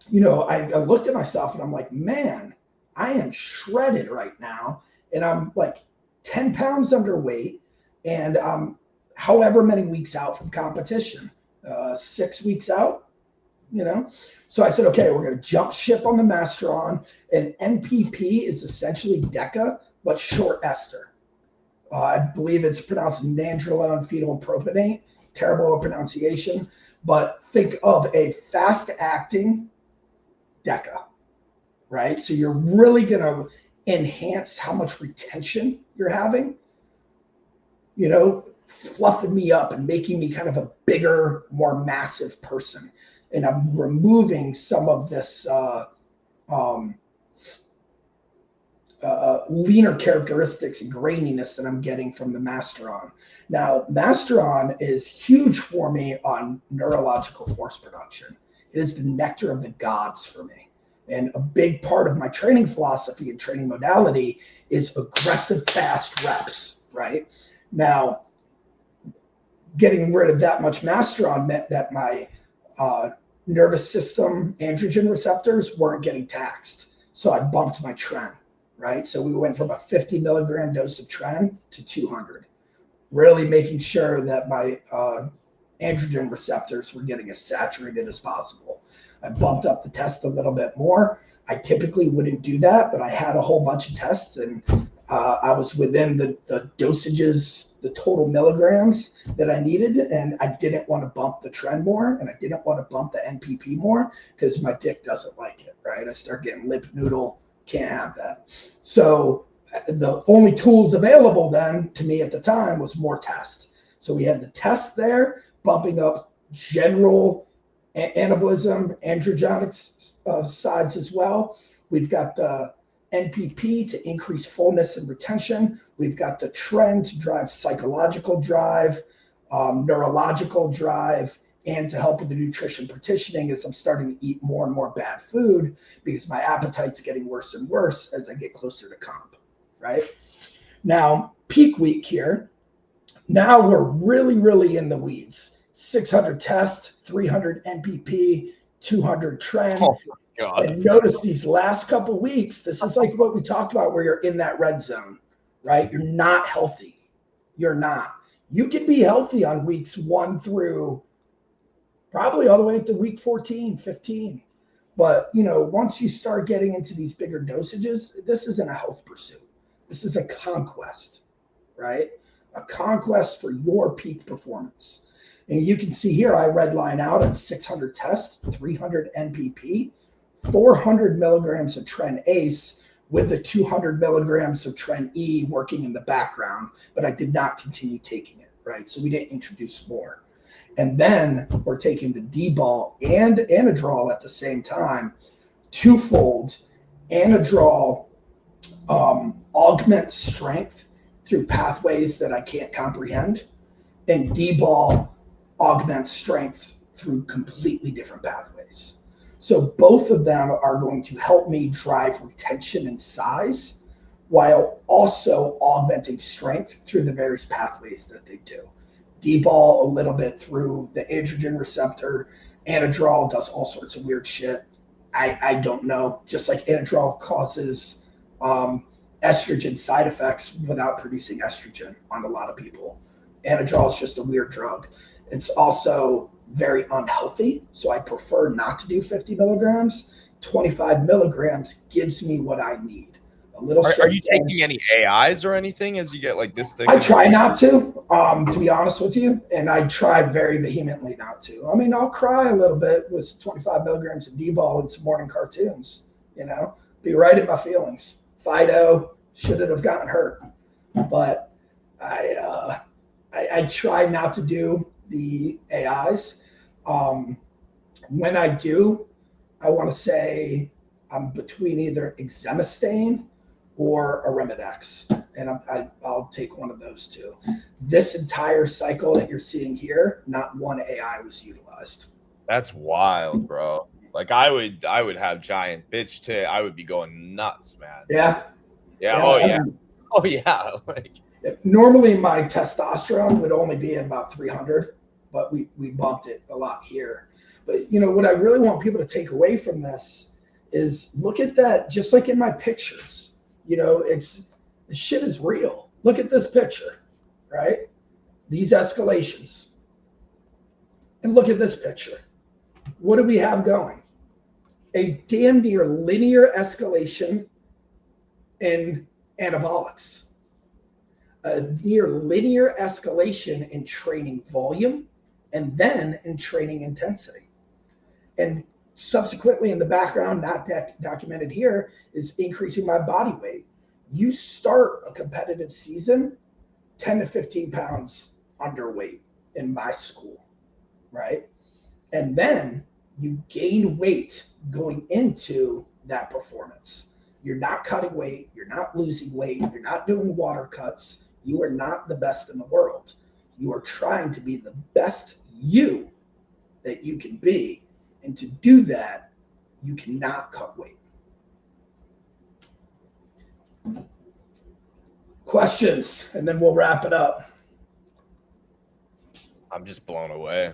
you know, I looked at myself and I'm like, man, I am shredded right now. And I'm like 10 pounds underweight and however many weeks out from competition, 6 weeks out, you know? So I said, okay, we're going to jump ship on the Mastron, and NPP is essentially DECA, but short ester. I believe it's pronounced nandrolone fetal propionate, terrible pronunciation, but think of a fast acting DECA, right? So you're really going to enhance how much retention you're having, you know, fluffing me up and making me kind of a bigger, more massive person. And I'm removing some of this leaner characteristics and graininess that I'm getting from the Mastron. Now, Mastron is huge for me on neurological force production. It is the nectar of the gods for me. And a big part of my training philosophy and training modality is aggressive, fast reps, right? Now, getting rid of that much Mastron meant that my nervous system androgen receptors weren't getting taxed. So I bumped my tren, right? So we went from a 50 milligram dose of tren to 200, really making sure that my androgen receptors were getting as saturated as possible. I bumped up the test a little bit more. I typically wouldn't do that, but I had a whole bunch of tests and I was within the dosages, the total milligrams that I needed. And I didn't want to bump the trend more and I didn't want to bump the NPP more because my dick doesn't like it, right? I start getting lip noodle, can't have that. So the only tools available then to me at the time was more test. So we had the test there, bumping up general anabolism, androgenics sides as well. We've got the NPP to increase fullness and retention. We've got the trend to drive psychological drive, neurological drive, and to help with the nutrition partitioning as I'm starting to eat more and more bad food because my appetite's getting worse and worse as I get closer to comp, right? Now, peak week here. Now we're really, really in the weeds. 600 test, 300 NPP, 200 trend. Oh my God. And notice these last couple of weeks, this is like what we talked about where you're in that red zone, right? You're not healthy. You're not. You can be healthy on weeks 1 through probably all the way up to week 14, 15. But, you know, once you start getting into these bigger dosages, this isn't a health pursuit. This is a conquest, right? A conquest for your peak performance. And you can see here, I redline out at 600 tests, 300 NPP, 400 milligrams of Tren Ace with the 200 milligrams of Tren E working in the background, but I did not continue taking it, right? So we didn't introduce more. And then we're taking the D-ball and anadrol at the same time, twofold. Anadrol augments strength through pathways that I can't comprehend, and D-ball augments strength through completely different pathways. So both of them are going to help me drive retention and size while also augmenting strength through the various pathways that they do. D-ball a little bit through the androgen receptor. Anadrol does all sorts of weird shit. I don't know. Just like anadrol causes estrogen side effects without producing estrogen on a lot of people. Anadrol is just a weird drug. It's also very unhealthy, so I prefer not to do 50 milligrams. 25 milligrams gives me what I need. A little. Are you taking any AIs or anything as you get like this thing? I try not to be honest with you, and I try very vehemently not to. I mean, I'll cry a little bit with 25 milligrams of D-ball and some morning cartoons, you know, be right in my feelings. Fido shouldn't have gotten hurt, but I try not to do the AIs. When I do, I want to say I'm between either exemestane or Arimidex, and I'll take one of those two. This entire cycle that you're seeing here, not one AI was utilized. That's wild, bro. Like I would have giant bitch too. I would be going nuts, man. Yeah. Oh yeah. Oh yeah. Like normally my testosterone would only be at about 300, but we bumped it a lot here. But you know what I really want people to take away from this is look at that, just like in my pictures. You know, the shit is real. Look at this picture, right? These escalations. And look at this picture. What do we have going? A damn near linear escalation in anabolics. A near linear escalation in training volume and then in training intensity. And subsequently in the background, not documented here, is increasing my body weight. You start a competitive season 10 to 15 pounds underweight in my school, right? And then you gain weight going into that performance. You're not cutting weight. You're not losing weight. You're not doing water cuts. You are not the best in the world. You are trying to be the best you that you can be. And to do that, you cannot cut weight. Questions, and then we'll wrap it up. I'm just blown away.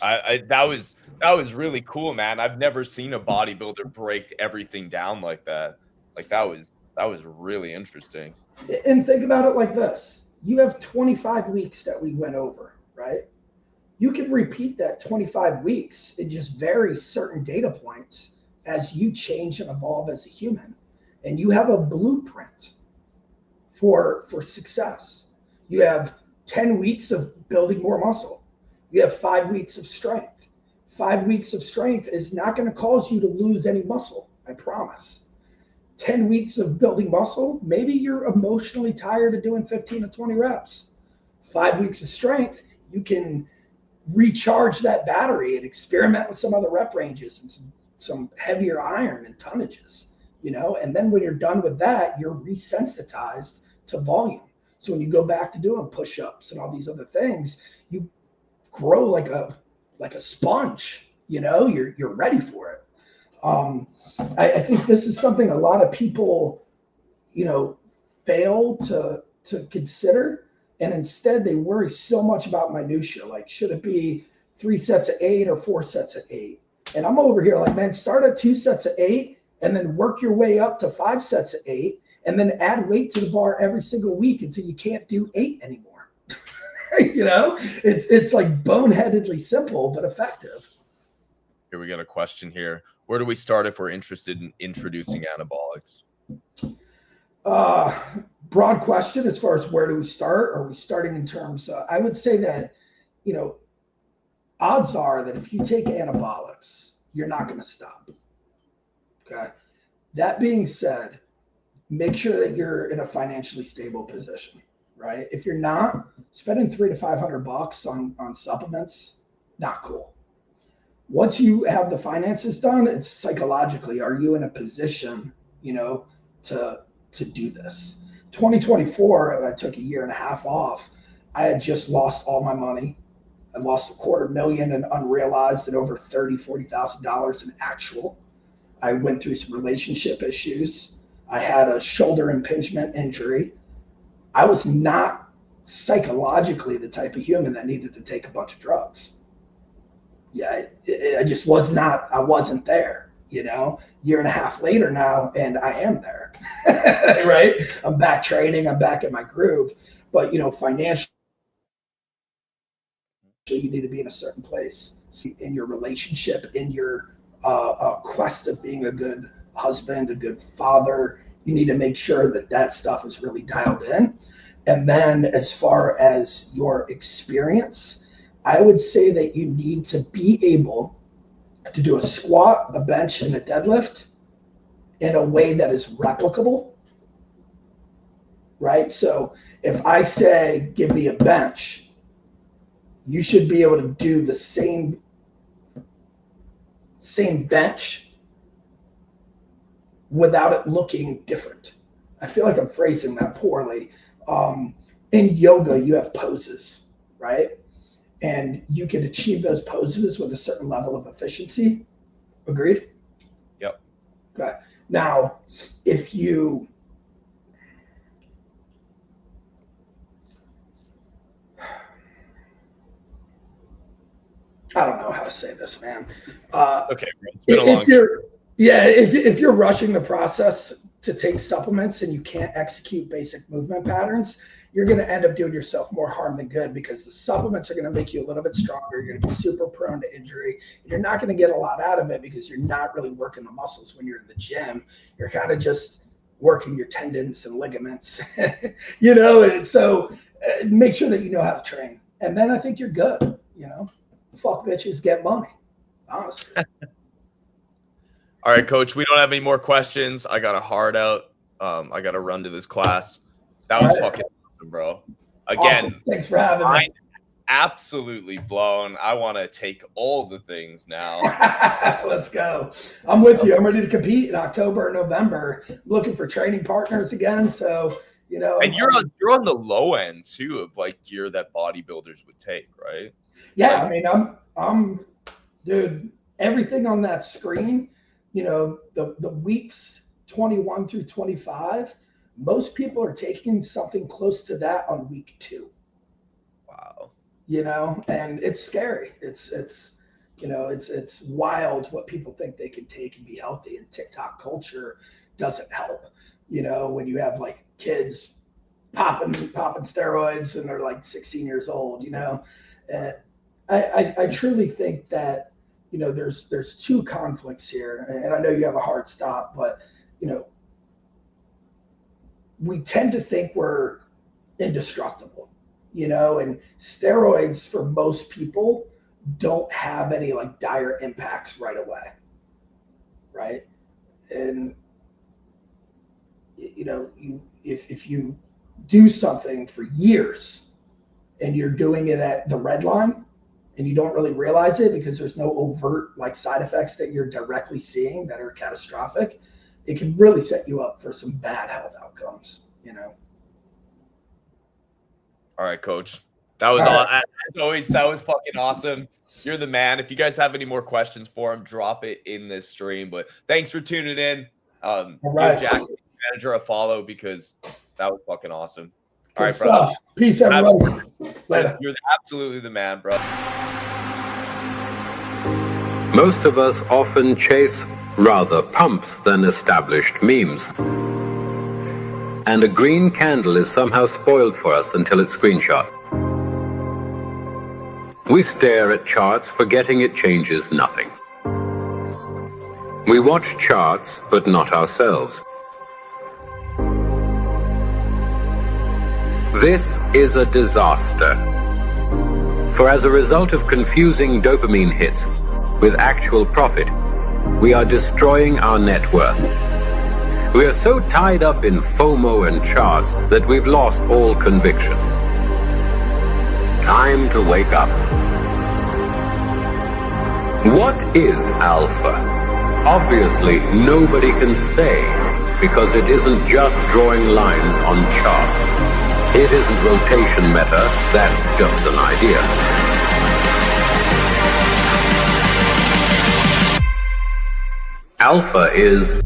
That was really cool, man. I've never seen a bodybuilder break everything down like that. Like that was really interesting. And think about it like this. You have 25 weeks that we went over, right? You can repeat that 25 weeks and just vary certain data points as you change and evolve as a human. And you have a blueprint for success. You have 10 weeks of building more muscle. You have 5 weeks of strength. 5 weeks of strength is not going to cause you to lose any muscle, I promise. 10 weeks of building muscle, maybe you're emotionally tired of doing 15 to 20 reps. 5 weeks of strength, you can recharge that battery and experiment with some other rep ranges and some heavier iron and tonnages, you know, and then when you're done with that, you're resensitized to volume. So when you go back to doing push-ups and all these other things, you grow like a sponge, you know, you're ready for it. I think this is something a lot of people, you know, fail to consider. And instead they worry so much about minutia. Like, should it be 3 sets of 8 or 4 sets of 8? And I'm over here like, man, start at 2 sets of 8 and then work your way up to 5 sets of 8. and then add weight to the bar every single week until you can't do 8 anymore. You know, it's like boneheadedly simple, but effective. Here we got a question here. Where do we start if we're interested in introducing anabolics? Broad question as far as where do we start? Are we starting in terms I would say that, you know, odds are that if you take anabolics, you're not going to stop. Okay. That being said, make sure that you're in a financially stable position, right? If you're not, spending $300 to $500 on supplements, not cool. Once you have the finances done, it's psychologically, are you in a position, you know, to do this? 2024, I took 1.5 years off. I had just lost all my money. I lost $250,000 in unrealized and over $40,000 in actual. I went through some relationship issues. I had a shoulder impingement injury. I was not psychologically the type of human that needed to take a bunch of drugs. Yeah, I just was not, I wasn't there, you know, 1.5 years later now, and I am there, right? I'm back training, I'm back in my groove, but, you know, financially, you need to be in a certain place in your relationship, in your quest of being a good husband, a good father. You need to make sure that that stuff is really dialed in. And then as far as your experience, I would say that you need to be able to do a squat, a bench, and a deadlift in a way that is replicable, right? So if I say, give me a bench, you should be able to do the same bench without it looking different. I feel like I'm phrasing that poorly. In yoga, you have poses, right? And you can achieve those poses with a certain level of efficiency. Agreed? Yep. Okay. Now, if you I don't know how to say this, man. Okay, it's been a long if you're rushing the process to take supplements and you can't execute basic movement patterns, you're going to end up doing yourself more harm than good, because the supplements are going to make you a little bit stronger. You're going to be super prone to injury. And you're not going to get a lot out of it because you're not really working the muscles when you're in the gym. You're kind of just working your tendons and ligaments, you know, and so make sure that you know how to train. And then I think you're good, you know. Fuck bitches, get money, honestly. All right, Coach, we don't have any more questions. I got a heart out. I got to run to this class. That was fucking awesome, bro. Again, awesome. Thanks for having me. Absolutely blown. I want to take all the things now. Let's go. I'm with you. I'm ready to compete in October and November. I'm looking for training partners again. So, you know. And you're on the low end too of like gear that bodybuilders would take, right? Yeah, like, I mean, I'm dude, everything on that screen, you know, the weeks 21 through 25, most people are taking something close to that on week 2. Wow. You know, and it's scary. It's you know, it's wild what people think they can take and be healthy, and TikTok culture doesn't help. You know, when you have like kids popping steroids and they're like 16 years old, you know. And I truly think that, you know, there's 2 conflicts here, and I know you have a hard stop, but, you know, we tend to think we're indestructible, you know, and steroids for most people don't have any like dire impacts right away, right? And, you know, if you do something for years and you're doing it at the red line, and you don't really realize it because there's no overt like side effects that you're directly seeing that are catastrophic, it can really set you up for some bad health outcomes, you know? All right, Coach. That was all. As always, that was fucking awesome. You're the man. If you guys have any more questions for him, drop it in this stream. But thanks for tuning in. All right. Give JackedBased a follow because that was fucking awesome. All right, brother. Peace, everybody. Later. You're absolutely the man, bro. Most of us often chase rather pumps than established memes. and a green candle is somehow spoiled for us until it's screenshot. We stare at charts, forgetting it changes nothing. We watch charts, but not ourselves. This is a disaster. For as a result of confusing dopamine hits with actual profit, we are destroying our net worth. We are so tied up in FOMO and charts that we've lost all conviction. Time to wake up. What is alpha? Obviously, nobody can say, because it isn't just drawing lines on charts. It isn't rotation meta, that's just an idea. Alpha is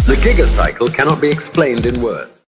the Giga cycle cannot be explained in words.